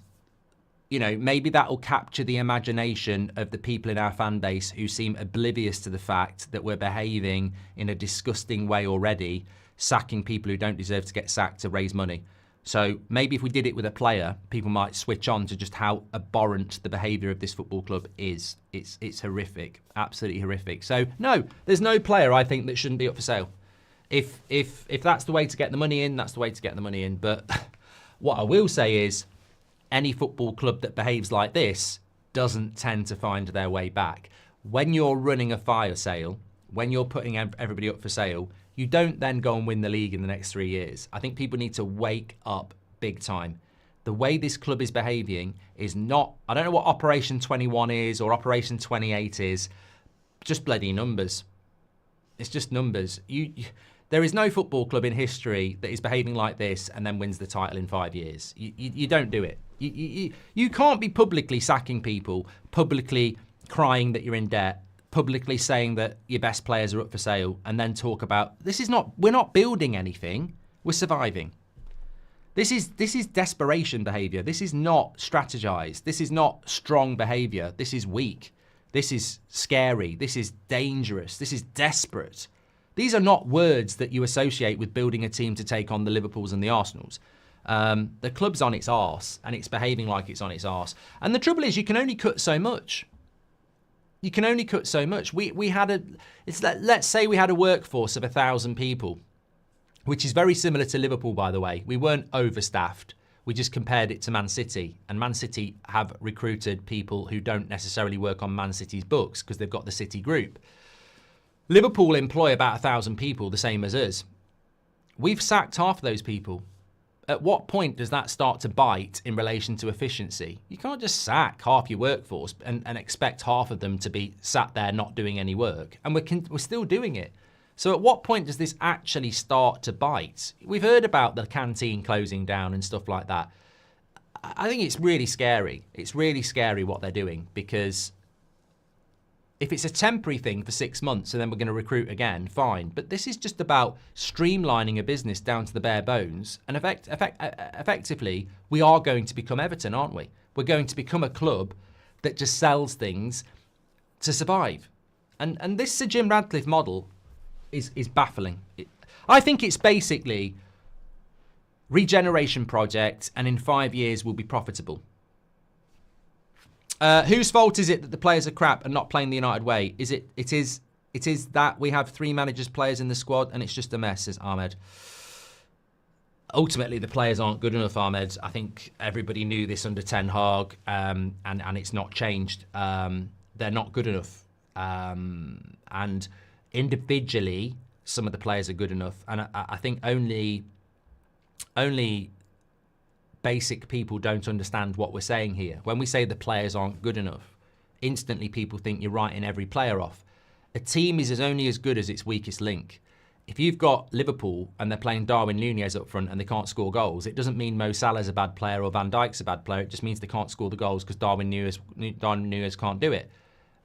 maybe that will capture the imagination of the people in our fan base who seem oblivious to the fact that we're behaving in a disgusting way already, sacking people who don't deserve to get sacked to raise money. So maybe if we did it with a player, people might switch on to just how abhorrent the behaviour of this football club is. It's horrific, absolutely horrific. So no, there's no player I think that shouldn't be up for sale. If that's the way to get the money in, that's the way to get the money in. But what I will say is, any football club that behaves like this doesn't tend to find their way back. When you're running a fire sale, when you're putting everybody up for sale, you don't then go and win the league in the next 3 years. I think people need to wake up big time. The way this club is behaving is not, I don't know what Operation 21 is or Operation 28 is, just bloody numbers. It's just numbers. There is no football club in history that is behaving like this and then wins the title in 5 years. You don't do it. You can't be publicly sacking people, publicly crying that you're in debt, publicly saying that your best players are up for sale, and then talk about we're not building anything, we're surviving. This is desperation behaviour. This is not strategized. This is not strong behaviour. This is weak. This is scary. This is dangerous. This is desperate. These are not words that you associate with building a team to take on the Liverpools and the Arsenals. The club's on its arse, and it's behaving like it's on its arse. And the trouble is, you can only cut so much. You can only cut so much. Let's say we had a workforce of 1,000 people, which is very similar to Liverpool, by the way. We weren't overstaffed. We just compared it to Man City. And Man City have recruited people who don't necessarily work on Man City's books because they've got the City group. Liverpool employ about 1,000 people, the same as us. We've sacked half of those people. At what point does that start to bite in relation to efficiency? You can't just sack half your workforce and expect half of them to be sat there not doing any work. And we're still doing it. So at what point does this actually start to bite? We've heard about the canteen closing down and stuff like that. I think it's really scary. It's really scary what they're doing, because if it's a temporary thing for 6 months and then we're going to recruit again, fine. But this is just about streamlining a business down to the bare bones. And effectively, we are going to become Everton, aren't we? We're going to become a club that just sells things to survive. And this Sir Jim Ratcliffe model is baffling. I think it's basically regeneration project, and in 5 years we'll be profitable. Whose fault is it that the players are crap and not playing the United way? It is that we have 3 managers, players in the squad, and it's just a mess, says Ahmed. Ultimately, the players aren't good enough, Ahmed. I think everybody knew this under Ten Hag, and it's not changed. They're not good enough. And individually, some of the players are good enough. And I think only basic people don't understand what we're saying here. When we say the players aren't good enough, instantly people think you're writing every player off. A team is only as good as its weakest link. If you've got Liverpool and they're playing Darwin Núñez up front and they can't score goals, it doesn't mean Mo Salah's a bad player or Van Dijk's a bad player. It just means they can't score the goals because Darwin Núñez can't do it.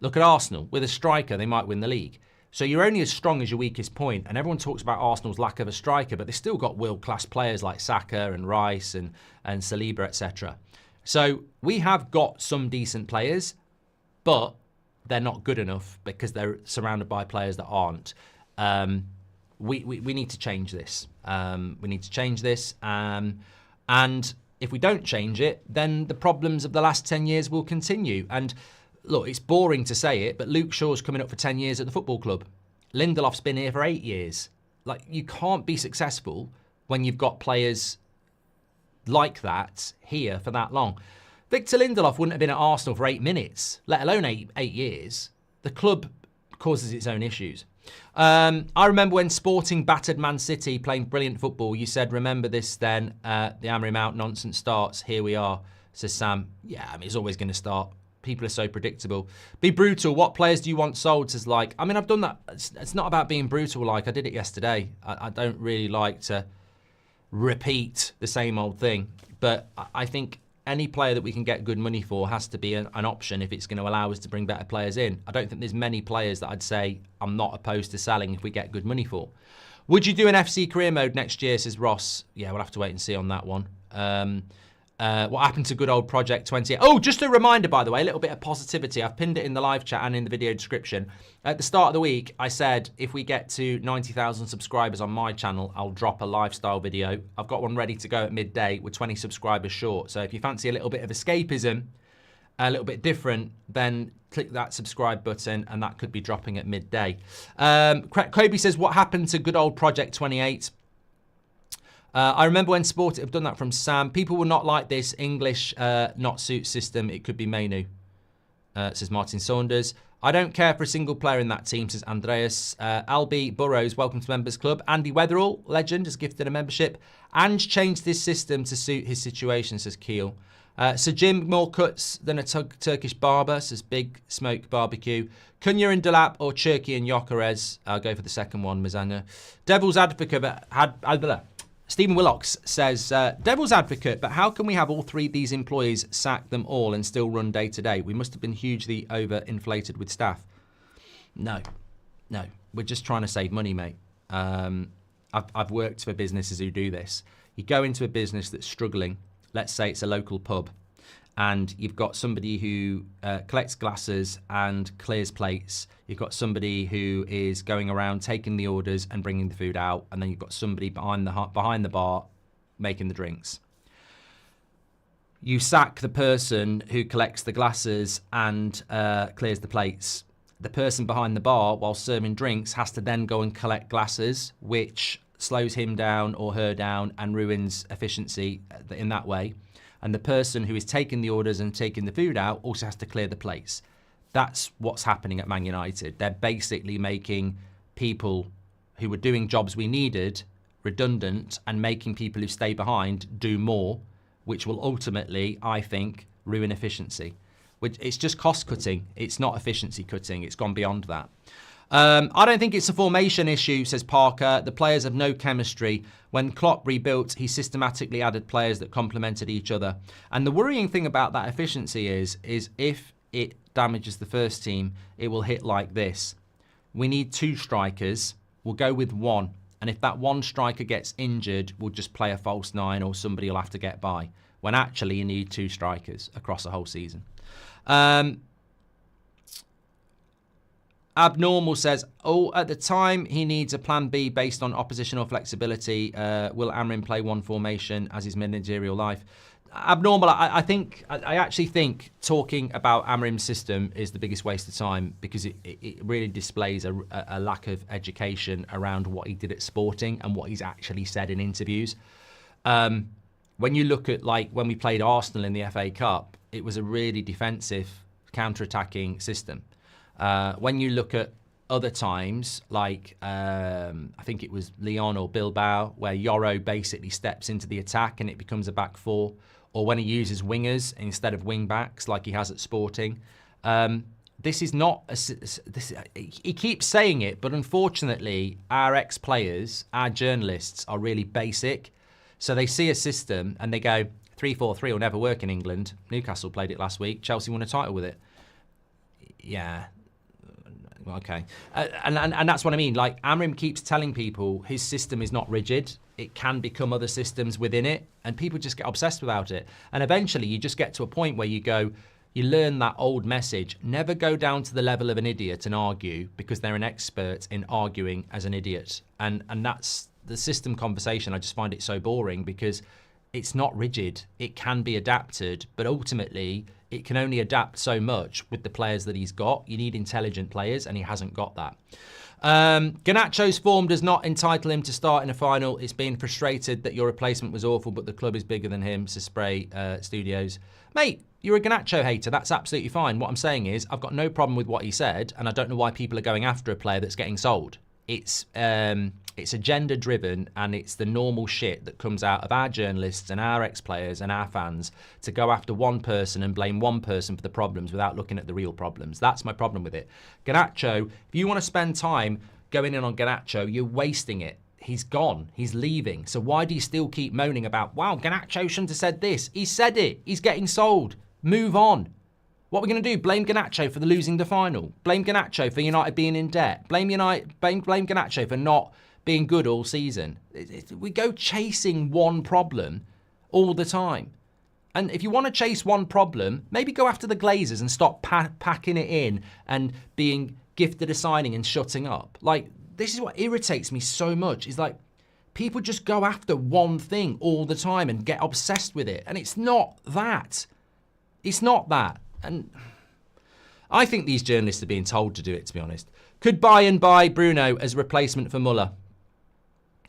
Look at Arsenal. With a striker, they might win the league. So you're only as strong as your weakest point, and everyone talks about Arsenal's lack of a striker, but they've still got world-class players like Saka and Rice and Saliba, etc. So we have got some decent players, but they're not good enough because they're surrounded by players that aren't. We need to change this. We need to change this, and if we don't change it, then the problems of the last 10 years will continue. And look, it's boring to say it, but Luke Shaw's coming up for 10 years at the football club. Lindelof's been here for 8 years. Like, you can't be successful when you've got players like that here for that long. Victor Lindelof wouldn't have been at Arsenal for 8 minutes, let alone eight years. The club causes its own issues. I remember when Sporting battered Man City playing brilliant football. You said, remember this then, the Amorim out nonsense starts. Here we are, says Sam. Yeah, I mean, it's always going to start. People are so predictable. Be brutal. What players do you want sold? Says like. I mean, I've done that. It's not about being brutal. Like, I did it yesterday. I don't really like to repeat the same old thing. But I think any player that we can get good money for has to be an option if it's going to allow us to bring better players in. I don't think there's many players that I'd say I'm not opposed to selling if we get good money for. Would you do an FC career mode next year, says Ross? Yeah, we'll have to wait and see on that one. What happened to good old Project 28? Oh, just a reminder, by the way, a little bit of positivity. I've pinned it in the live chat and in the video description. At the start of the week, I said if we get to 90,000 subscribers on my channel, I'll drop a lifestyle video. I've got one ready to go at midday. We're 20 subscribers short. So if you fancy a little bit of escapism, a little bit different, then click that subscribe button and that could be dropping at midday. Kobe says, what happened to good old Project 28? I remember when Sport have done that from Sam. People will not like this English not suit system. It could be Menu, says Martin Saunders. I don't care for a single player in that team, says Andreas. Albie Burrows, welcome to Members Club. Andy Weatherall, legend, has gifted a membership. Ange changed this system to suit his situation, says Keel. Sir Jim, more cuts than a Turkish barber, says Big Smoke Barbecue. Cunha and Delap or Cherky and Gyokeres? I'll go for the second one, Mizana. Devil's Advocate Stephen Willocks says, devil's advocate, but how can we have all 3 of these employees, sack them all and still run day to day? We must have been hugely overinflated with staff. No, we're just trying to save money, mate. I've worked for businesses who do this. You go into a business that's struggling, let's say it's a local pub, and you've got somebody who collects glasses and clears plates. You've got somebody who is going around taking the orders and bringing the food out, and then you've got somebody behind the bar making the drinks. You sack the person who collects the glasses and clears the plates. The person behind the bar, while serving drinks, has to then go and collect glasses, which slows him down or her down and ruins efficiency in that way. And the person who is taking the orders and taking the food out also has to clear the plates. That's what's happening at Man United. They're basically making people who were doing jobs we needed redundant and making people who stay behind do more, which will ultimately, I think, ruin efficiency. It's just cost cutting. It's not efficiency cutting. It's gone beyond that. I don't think it's a formation issue, says Parker. The players have no chemistry. When Klopp rebuilt, he systematically added players that complemented each other. And the worrying thing about that efficiency is if it damages the first team, it will hit like this. We need 2 strikers. We'll go with 1. And if that 1 striker gets injured, we'll just play a false 9 or somebody will have to get by. When actually you need 2 strikers across a whole season. Abnormal says, at the time he needs a plan B based on oppositional flexibility. Will Amorim play one formation as his managerial life? Abnormal, I actually think talking about Amorim's system is the biggest waste of time because it really displays a lack of education around what he did at Sporting and what he's actually said in interviews. When you look at when we played Arsenal in the FA Cup, it was a really defensive, counter-attacking system. When you look at other times, I think it was Lyon or Bilbao, where Yoro basically steps into the attack and it becomes a back 4, or when he uses wingers instead of wing backs like he has at Sporting. This is not he keeps saying it, but unfortunately our ex-players, our journalists are really basic. So they see a system and they go, 3-4-3 will never work in England. Newcastle played it last week. Chelsea won a title with it. Yeah. Okay. And that's what I mean. Amorim keeps telling people his system is not rigid. It can become other systems within it. And people just get obsessed without it. And eventually you just get to a point where you learn that old message. Never go down to the level of an idiot and argue because they're an expert in arguing as an idiot. And that's the system conversation. I just find it so boring because it's not rigid. It can be adapted, but ultimately it can only adapt so much with the players that he's got. You need intelligent players, and he hasn't got that. Garnacho's form does not entitle him to start in a final. It's being frustrated that your replacement was awful, but the club is bigger than him, says Spray Studios. Mate, you're a Garnacho hater. That's absolutely fine. What I'm saying is I've got no problem with what he said, and I don't know why people are going after a player that's getting sold. It's agenda driven, and it's the normal shit that comes out of our journalists and our ex-players and our fans to go after one person and blame one person for the problems without looking at the real problems. That's my problem with it. Garnacho, if you want to spend time going in on Garnacho, you're wasting it. He's gone. He's leaving. So why do you still keep moaning about, wow, Garnacho shouldn't have said this? He said it. He's getting sold. Move on. What are we going to do? Blame Garnacho for the losing the final? Blame Garnacho for United being in debt? Blame Garnacho for not being good all season? We go chasing one problem all the time. And if you want to chase one problem, maybe go after the Glazers and stop packing it in and being gifted a signing and shutting up. This is what irritates me so much, is people just go after one thing all the time and get obsessed with it. And it's not that. It's not that. And I think these journalists are being told to do it, to be honest. Could Bayern buy Bruno as a replacement for Muller?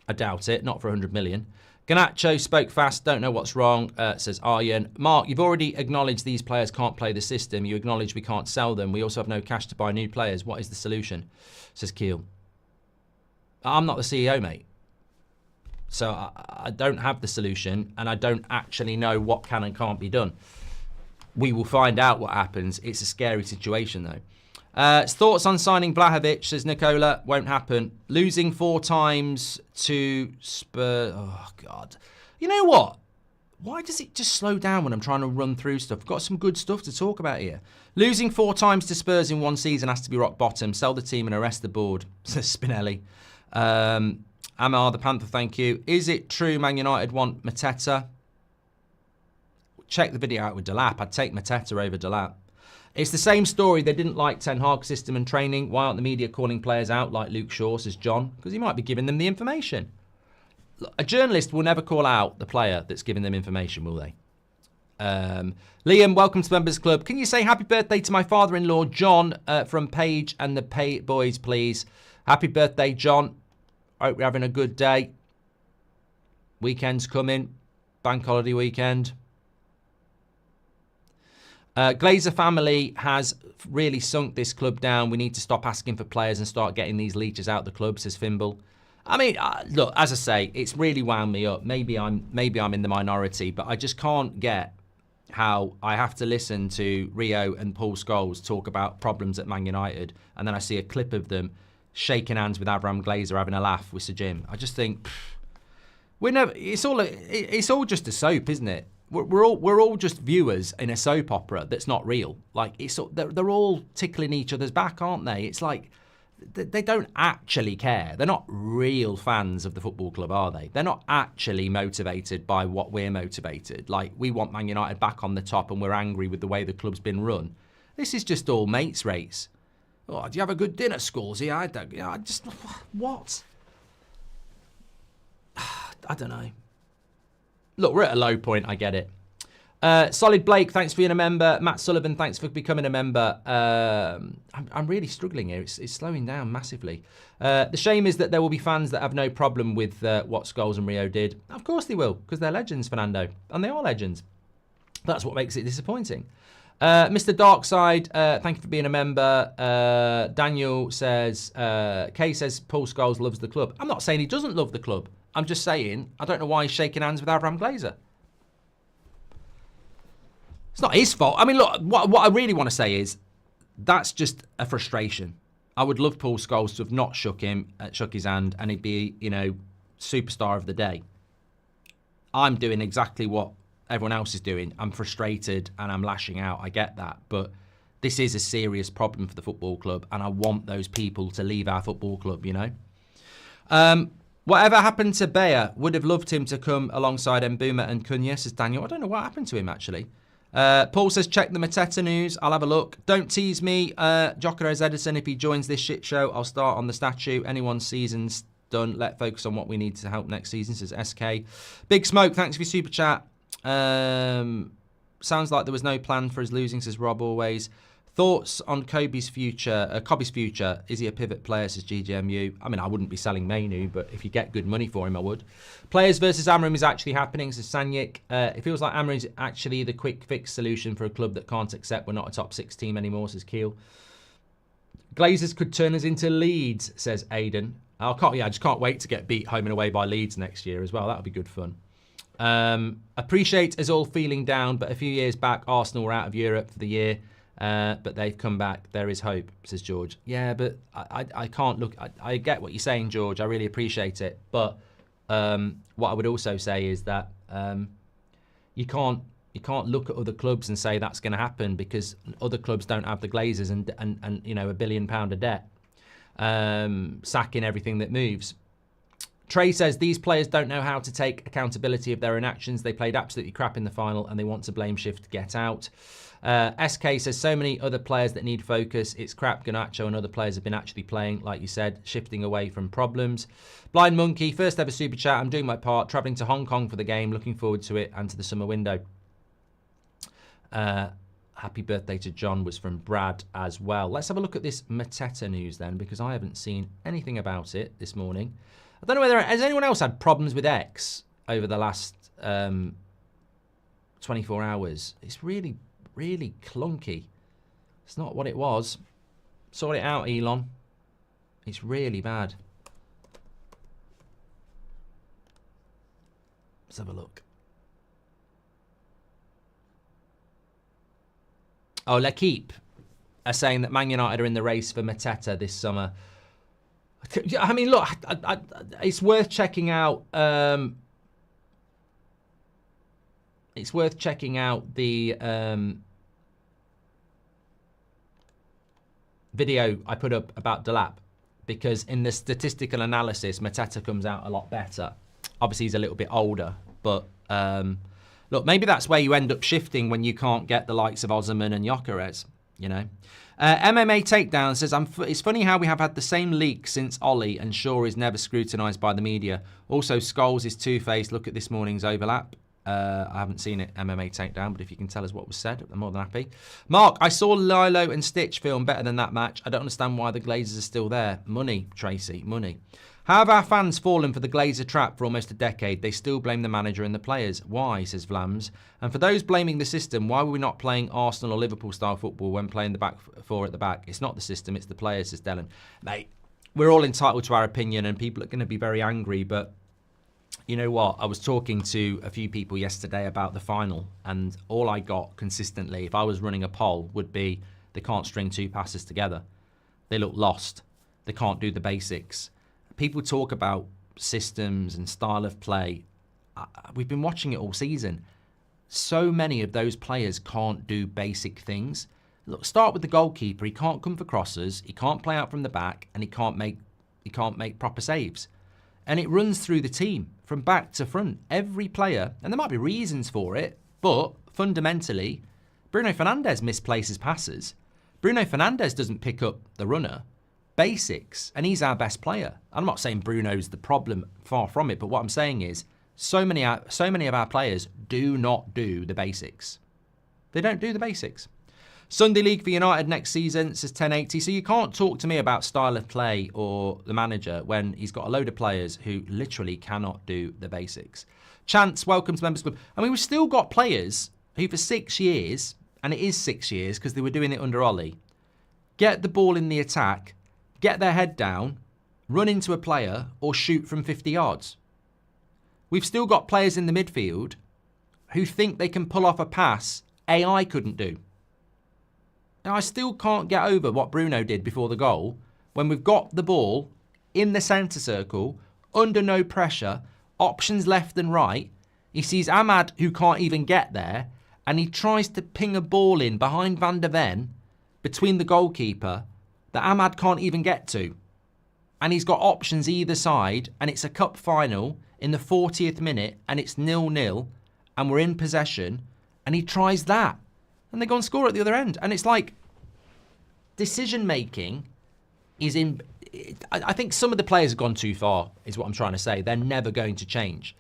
I doubt it. Not for 100 million. Garnacho spoke fast. Don't know what's wrong, says Aryan. Mark, you've already acknowledged these players can't play the system. You acknowledge we can't sell them. We also have no cash to buy new players. What is the solution? Says Keel. I'm not the CEO, mate. So I don't have the solution, and I don't actually know what can and can't be done. We will find out what happens. It's a scary situation, though. Thoughts on signing Vlahovic, says Nicola. Won't happen. Losing 4 times to Spurs. Oh, God. You know what? Why does it just slow down when I'm trying to run through stuff? I've got some good stuff to talk about here. Losing 4 times to Spurs in one season has to be rock bottom. Sell the team and arrest the board, says Spinelli. Amar the Panther, thank you. Is it true Man United want Mateta? Check the video out with Delap. I'd take Mateta over Delap. It's the same story. They didn't like Ten Hag's system and training. Why aren't the media calling players out like Luke Shaw, says John? Because he might be giving them the information. A journalist will never call out the player that's giving them information, will they? Liam, welcome to Members Club. Can you say happy birthday to my father-in-law, John, from Paige and the Pay Boys, please? Happy birthday, John. Hope you're having a good day. Weekend's coming. Bank holiday weekend. Glazer family has really sunk this club down. We need to stop asking for players and start getting these leeches out the club, says Fimble. I mean, look, as I say, it's really wound me up. Maybe I'm in the minority, but I just can't get how I have to listen to Rio and Paul Scholes talk about problems at Man United, and then I see a clip of them shaking hands with Avram Glazer, having a laugh with Sir Jim. I just think we're never. It's all just a soap, isn't it? We're all just viewers in a soap opera that's not real. Like they're all tickling each other's back, aren't they? It's like they don't actually care. They're not real fans of the football club, are they? They're not actually motivated by what we're motivated. Like, we want Man United back on the top and we're angry with the way the club's been run. This is just all mates race. Oh, do you have a good dinner, Scalzi? I don't. You know, I just what? I don't know. Look, we're at a low point. I get it. Solid Blake, thanks for being a member. Matt Sullivan, thanks for becoming a member. I'm really struggling here. It's slowing down massively. The shame is that there will be fans that have no problem with what Scholes and Rio did. Of course they will, because they're legends, Fernando. And they are legends. That's what makes it disappointing. Mr. Darkside, thank you for being a member. Daniel says, Kay says Paul Scholes loves the club. I'm not saying he doesn't love the club. I'm just saying, I don't know why he's shaking hands with Avram Glazer. It's not his fault. I mean, look, what I really want to say is that's just a frustration. I would love Paul Scholes to have not shook his hand, and he'd be, superstar of the day. I'm doing exactly what everyone else is doing. I'm frustrated and I'm lashing out. I get that. But this is a serious problem for the football club, and I want those people to leave our football club, Whatever happened to Bayer? Would have loved him to come alongside Mbuma and Cunha, says Daniel. I don't know what happened to him, actually. Paul says, check the Mateta news. I'll have a look. Don't tease me. Gyokeres Edison, if he joins this shit show, I'll start on the statue. Anyone's season's done. Let's focus on what we need to help next season, says SK. Big Smoke, thanks for your super chat. Sounds like there was no plan for his losing, says Rob always. Thoughts on Kobe's future? Is he a pivot player, says GGMU? I mean, I wouldn't be selling Mainu, but if you get good money for him, I would. Players versus Amorim is actually happening, says Sanyik. It feels like Amorim is actually the quick fix solution for a club that can't accept we're not a top 6 team anymore, says Keel. Glazers could turn us into Leeds, says Aiden. I just can't wait to get beat home and away by Leeds next year as well. That would be good fun. Appreciate us all feeling down, but a few years back, Arsenal were out of Europe for the year. But they've come back. There is hope, says George. Yeah, but I can't look. I get what you're saying, George. I really appreciate it. But what I would also say is that you can't look at other clubs and say that's going to happen, because other clubs don't have the Glazers and £1 billion of debt, sacking everything that moves. Trey says these players don't know how to take accountability of their inactions. They played absolutely crap in the final and they want to blame shift to get out. SK says so many other players that need focus. It's crap. Garnacho and other players have been actually playing, like you said, shifting away from problems. Blind Monkey, first ever super chat. I'm doing my part, travelling to Hong Kong for the game. Looking forward to it and to the summer window. Happy birthday to John was from Brad as well. Let's have a look at this Mateta news then, because I haven't seen anything about it this morning. I don't know whether has anyone else had problems with X over the last 24 hours. It's really clunky. It's not what it was. Sort it out, Elon. It's really bad. Let's have a look. Oh, L'Equipe are saying that Man United are in the race for Mateta this summer. I mean, look, it's worth checking out. It's worth checking out the video I put up about Delap, because in the statistical analysis, Mateta comes out a lot better. Obviously, he's a little bit older, but look, maybe that's where you end up shifting when you can't get the likes of Osimhen and Gyokeres, MMA Takedown says, it's funny how we have had the same leak since Ollie, and Shaw is never scrutinised by the media. Also, Scholes is two-faced. Look at this morning's overlap. I haven't seen it, MMA Takedown, but if you can tell us what was said, I'm more than happy. Mark, I saw Lilo and Stitch film better than that match. I don't understand why the Glazers are still there. Money, Tracy, money. How have our fans fallen for the Glazer trap for almost a decade? They still blame the manager and the players. Why, says Vlams. And for those blaming the system, why were we not playing Arsenal or Liverpool-style football when playing the back four at the back? It's not the system, it's the players, says Dylan. Mate, we're all entitled to our opinion, and people are going to be very angry, but you know what? I was talking to a few people yesterday about the final, and all I got consistently, if I was running a poll, would be they can't string two passes together. They look lost. they can't do the basics. People talk about systems and style of play. We've been watching it all season. So many of those players can't do basic things. Look, start with the goalkeeper. He can't come for crosses. He can't play out from the back, and he can't make proper saves. And it runs through the team from back to front. Every player, and there might be reasons for it, but fundamentally, Bruno Fernandes misplaces passes. Bruno Fernandes doesn't pick up the runner. Basics, and he's our best player. I'm not saying Bruno's the problem, far from it, but what I'm saying is so many of our players do not do the basics. They don't do the basics. Sunday League for United next season, says 1080. So you can't talk to me about style of play or the manager when he's got a load of players who literally cannot do the basics. Chance, welcome to Members Club. I mean, we've still got players who for 6 years, and it is 6 years because they were doing it under Ollie, get the ball in the attack, get their head down, run into a player, or shoot from 50 yards. We've still got players in the midfield who think they can pull off a pass AI couldn't do. Now, I still can't get over what Bruno did before the goal when we've got the ball in the centre circle, under no pressure, options left and right. He sees Ahmad, who can't even get there, and he tries to ping a ball in behind Van der Ven between the goalkeeper that Ahmad can't even get to. And he's got options either side, and it's a cup final in the 40th minute, and it's 0-0, and we're in possession, and he tries that. And they go and score at the other end. And it's like, decision-making is in... I think some of the players have gone too far, is what I'm trying to say. They're never going to change.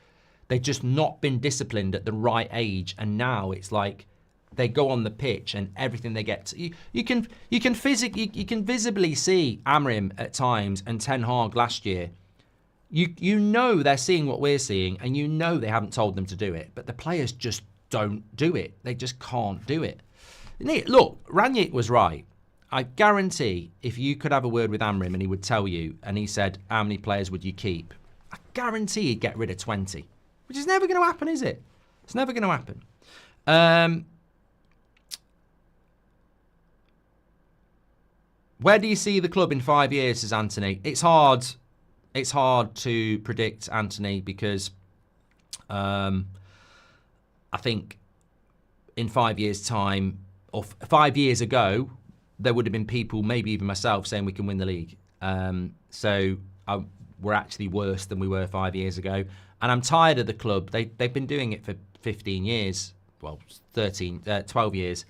They've just not been disciplined at the right age. And now it's like they go on the pitch and everything they get... You can visibly see Amorim at times and Ten Hag last year. You know they're seeing what we're seeing, and you know they haven't told them to do it. But the players just don't do it. They just can't do it. Look, Ranić was right. I guarantee if you could have a word with Amorim and he would tell you, and he said, how many players would you keep? I guarantee he'd get rid of 20. Which is never going to happen, is it? It's never going to happen. Where do you see the club in 5 years, says Anthony? It's hard. It's hard to predict, Anthony, because I think in 5 years' time, or 5 years ago, there would have been people, maybe even myself, saying we can win the league. So we're actually worse than we were 5 years ago. And I'm tired of the club. They've been doing it for 15 years. Well, 12 years.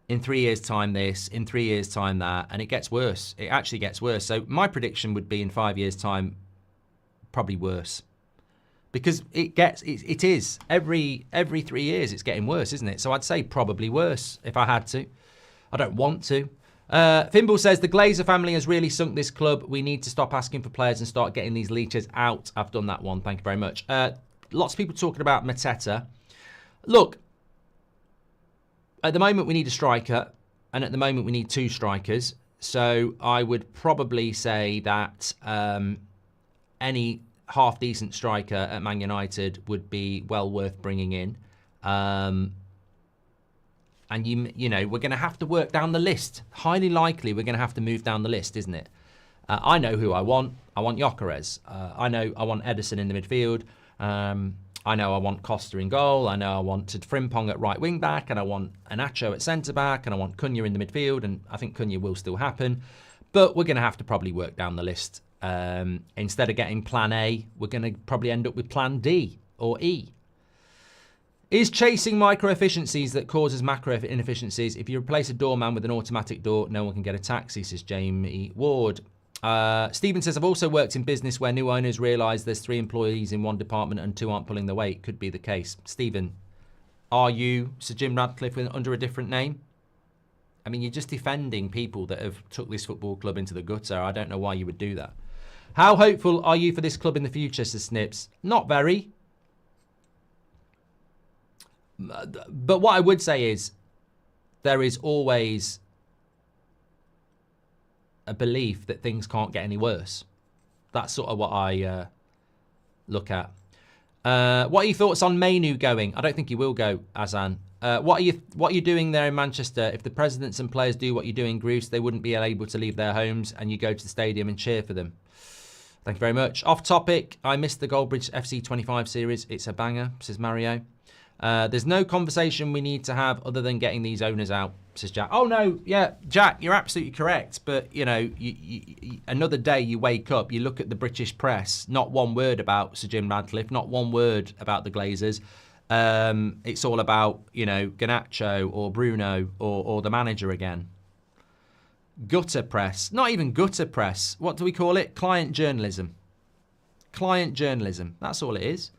In 3 years' time this, in 3 years' time that, and it gets worse. It actually gets worse. So my prediction would be in 5 years' time, probably worse. Because it is. Every 3 years it's getting worse, isn't it? So I'd say probably worse if I had to. I don't want to. Thimble says, the Glazer family has really sunk this club. We need to stop asking for players and start getting these leeches out. I've done that one. Thank you very much. Lots of people talking about Mateta. Look, at the moment we need a striker, and at the moment we need 2 strikers. So I would probably say that any half-decent striker at Man United would be well worth bringing in. And, you know, we're going to have to work down the list. Highly likely we're going to have to move down the list, isn't it? I know who I want. I want Gyokeres. I know I want Ederson in the midfield. I know I want Costa in goal. I know I want Frimpong at right wing back. And I want Anacho at centre back. And I want Cunha in the midfield. And I think Cunha will still happen. But we're going to have to probably work down the list. Instead of getting plan A, we're going to probably end up with plan D or E. Is chasing micro efficiencies that causes macro inefficiencies? If you replace a doorman with an automatic door, no one can get a taxi, says Jamie Ward. Stephen says, I've also worked in business where new owners realise there's 3 employees in one department and 2 aren't pulling their weight. Could be the case. Stephen, are you Sir Jim Radcliffe under a different name? I mean, you're just defending people that have took this football club into the gutter. I don't know why you would do that. How hopeful are you for this club in the future, says Snips? Not very. But what I would say is there is always a belief that things can't get any worse. That's sort of what I look at. What are your thoughts on Mainu going? I don't think he will go, Azan. What are you doing there in Manchester? If the presidents and players do what you do in Greece, they wouldn't be able to leave their homes, and you go to the stadium and cheer for them. Thank you very much. Off topic, I missed the Goldbridge FC 25 series. It's a banger, says Mario. There's no conversation we need to have other than getting these owners out, says Jack. Oh, no, yeah, Jack, you're absolutely correct. But, you know, another day you wake up, you look at the British press, not one word about Sir Jim Radcliffe, not one word about the Glazers. It's all about, you know, Garnacho or Bruno or the manager again. Gutter press. Not even gutter press. What do we call it? Client journalism. Client journalism. That's all it is.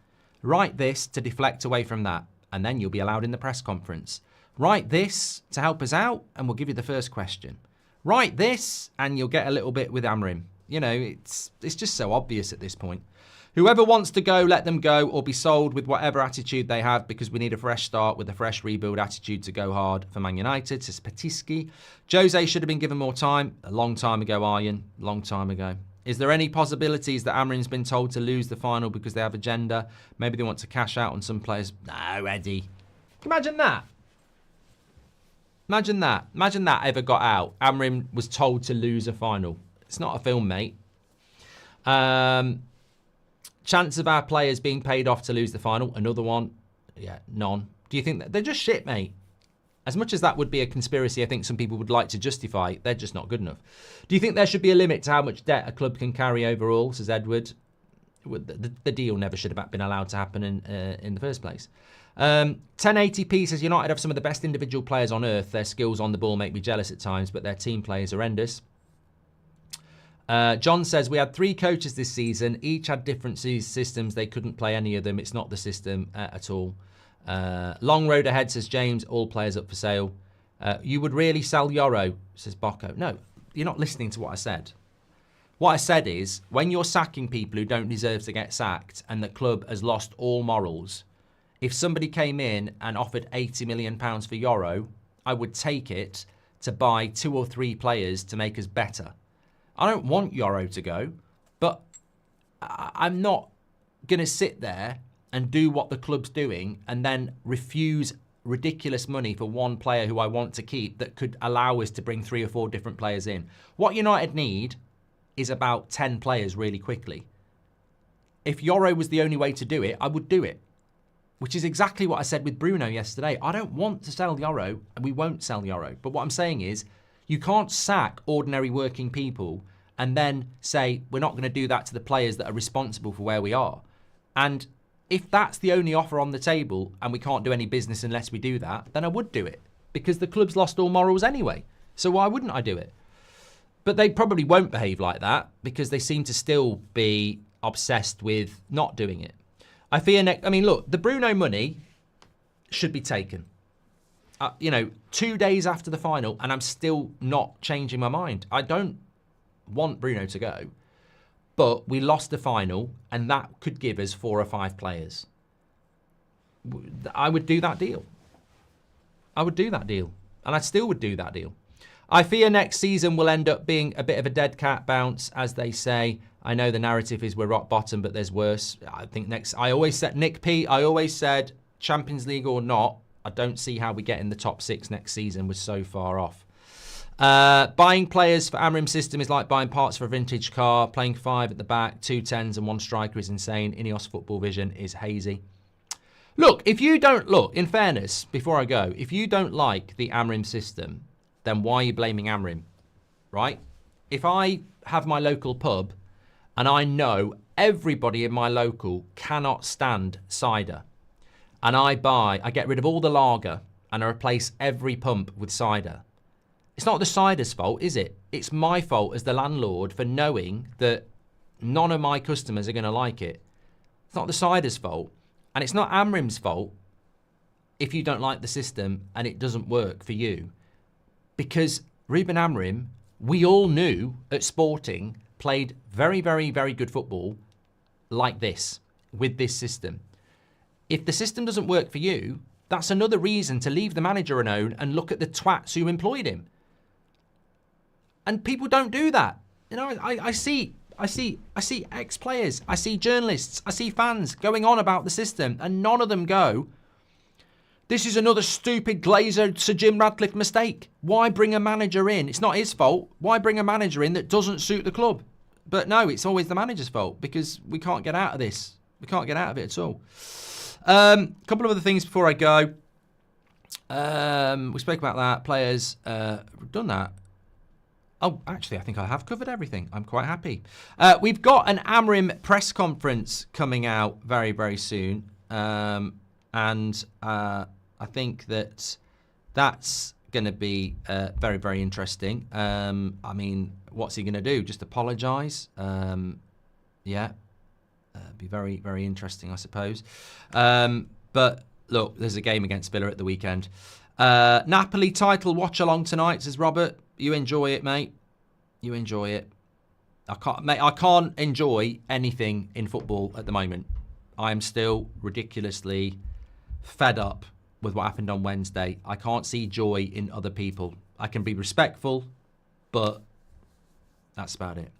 Write this to deflect away from that, and then you'll be allowed in the press conference. Write this to help us out, and we'll give you the first question. Write this, and you'll get a little bit with Amorim. You know, it's just so obvious at this point. Whoever wants to go, let them go, or be sold with whatever attitude they have, because we need a fresh start with a fresh rebuild attitude to go hard for Man United, says Petiski. Jose should have been given more time. A long time ago, Arjen. Long time ago. Is there any possibilities that Amorim's been told to lose the final because they have agenda? Maybe they want to cash out on some players. No, Eddie. Imagine that. Imagine that. Imagine that ever got out. Amorim was told to lose a final. It's not a film, mate. Chance of our players being paid off to lose the final. Another one. Yeah, none. Do you think that they're just shit, mate? As much as that would be a conspiracy I think some people would like to justify, they're just not good enough. Do you think there should be a limit to how much debt a club can carry overall, says Edward? The deal never should have been allowed to happen in the first place. 1080p says United have some of the best individual players on earth. Their skills on the ball make me jealous at times, but their team play is horrendous. John says, we had 3 coaches this season. Each had different systems. They couldn't play any of them. It's not the system at all. Long road ahead, says James. All players up for sale. You would really sell Yoro, says Bocco. No, you're not listening to what I said. What I said is, when you're sacking people who don't deserve to get sacked and the club has lost all morals, if somebody came in and offered £80 million for Yoro, I would take it to buy 2 or 3 players to make us better. I don't want Yoro to go, but I'm not going to sit there and do what the club's doing and then refuse ridiculous money for one player who I want to keep that could allow us to bring 3 or 4 different players in. What United need is about 10 players really quickly. If Yoro was the only way to do it, I would do it, which is exactly what I said with Bruno yesterday. I don't want to sell Yoro, and we won't sell Yoro. But what I'm saying is, you can't sack ordinary working people and then say, we're not going to do that to the players that are responsible for where we are. And if that's the only offer on the table and we can't do any business unless we do that, then I would do it. Because the club's lost all morals anyway. So why wouldn't I do it? But they probably won't behave like that because they seem to still be obsessed with not doing it. I fear look, the Bruno money should be taken. 2 days after the final, and I'm still not changing my mind. I don't want Bruno to go, but we lost the final, and that could give us 4 or 5 players. I would do that deal. I would do that deal, and I still would do that deal. I fear next season will end up being a bit of a dead cat bounce, as they say. I know the narrative is we're rock bottom, but there's worse. I always said, Nick P, I always said, Champions League or not, I don't see how we get in the top 6 next season. We're so far off. Buying players for Amorim's system is like buying parts for a vintage car. Playing 5 at the back, 2 10s and 1 striker is insane. Ineos football vision is hazy. Look, in fairness, before I go, if you don't like the Amorim system, then why are you blaming Amorim, right? If I have my local pub and I know everybody in my local cannot stand cider, and I get rid of all the lager and I replace every pump with cider. It's not the cider's fault, is it? It's my fault as the landlord for knowing that none of my customers are going to like it. It's not the cider's fault. And it's not Amorim's fault if you don't like the system and it doesn't work for you. Because Ruben Amorim, we all knew at Sporting, played very, very, very good football like this, with this system. If the system doesn't work for you, that's another reason to leave the manager alone and look at the twats who employed him. And people don't do that. I see ex-players, I see journalists, I see fans going on about the system, and none of them go, This is another stupid Glazer Sir Jim Radcliffe mistake. Why bring a manager in? It's not his fault. Why bring a manager in that doesn't suit the club? But no, it's always the manager's fault because we can't get out of this. We can't get out of it at all. A couple of other things before I go. We spoke about that. Players, we've done that. Oh, actually, I think I have covered everything. I'm quite happy. We've got an Amorim press conference coming out very, very soon. And I think that's going to be very, very interesting. I mean, what's he going to do? Just apologise? Yeah. Be very, very interesting, I suppose. But look, there's a game against Villa at the weekend. Napoli title watch along tonight, says Robert. You enjoy it, mate. You enjoy it. I can't enjoy anything in football at the moment. I am still ridiculously fed up with what happened on Wednesday. I can't see joy in other people. I can be respectful, but that's about it.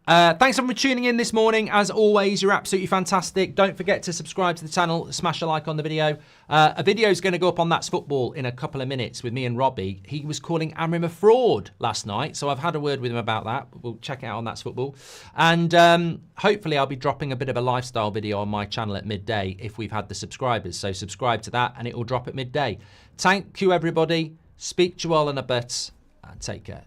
Thanks everyone for tuning in this morning. As always, you're absolutely fantastic. Don't forget to subscribe to the channel, smash a like on the video. A video is going to go up on That's Football in a couple of minutes with me and Robbie. He was calling Amorim a fraud last night, so I've had a word with him about that. We'll check it out on That's Football. And hopefully I'll be dropping a bit of a lifestyle video on my channel at midday if we've had the subscribers. So subscribe to that and it will drop at midday. Thank you, everybody. Speak to you all in a bit and take care.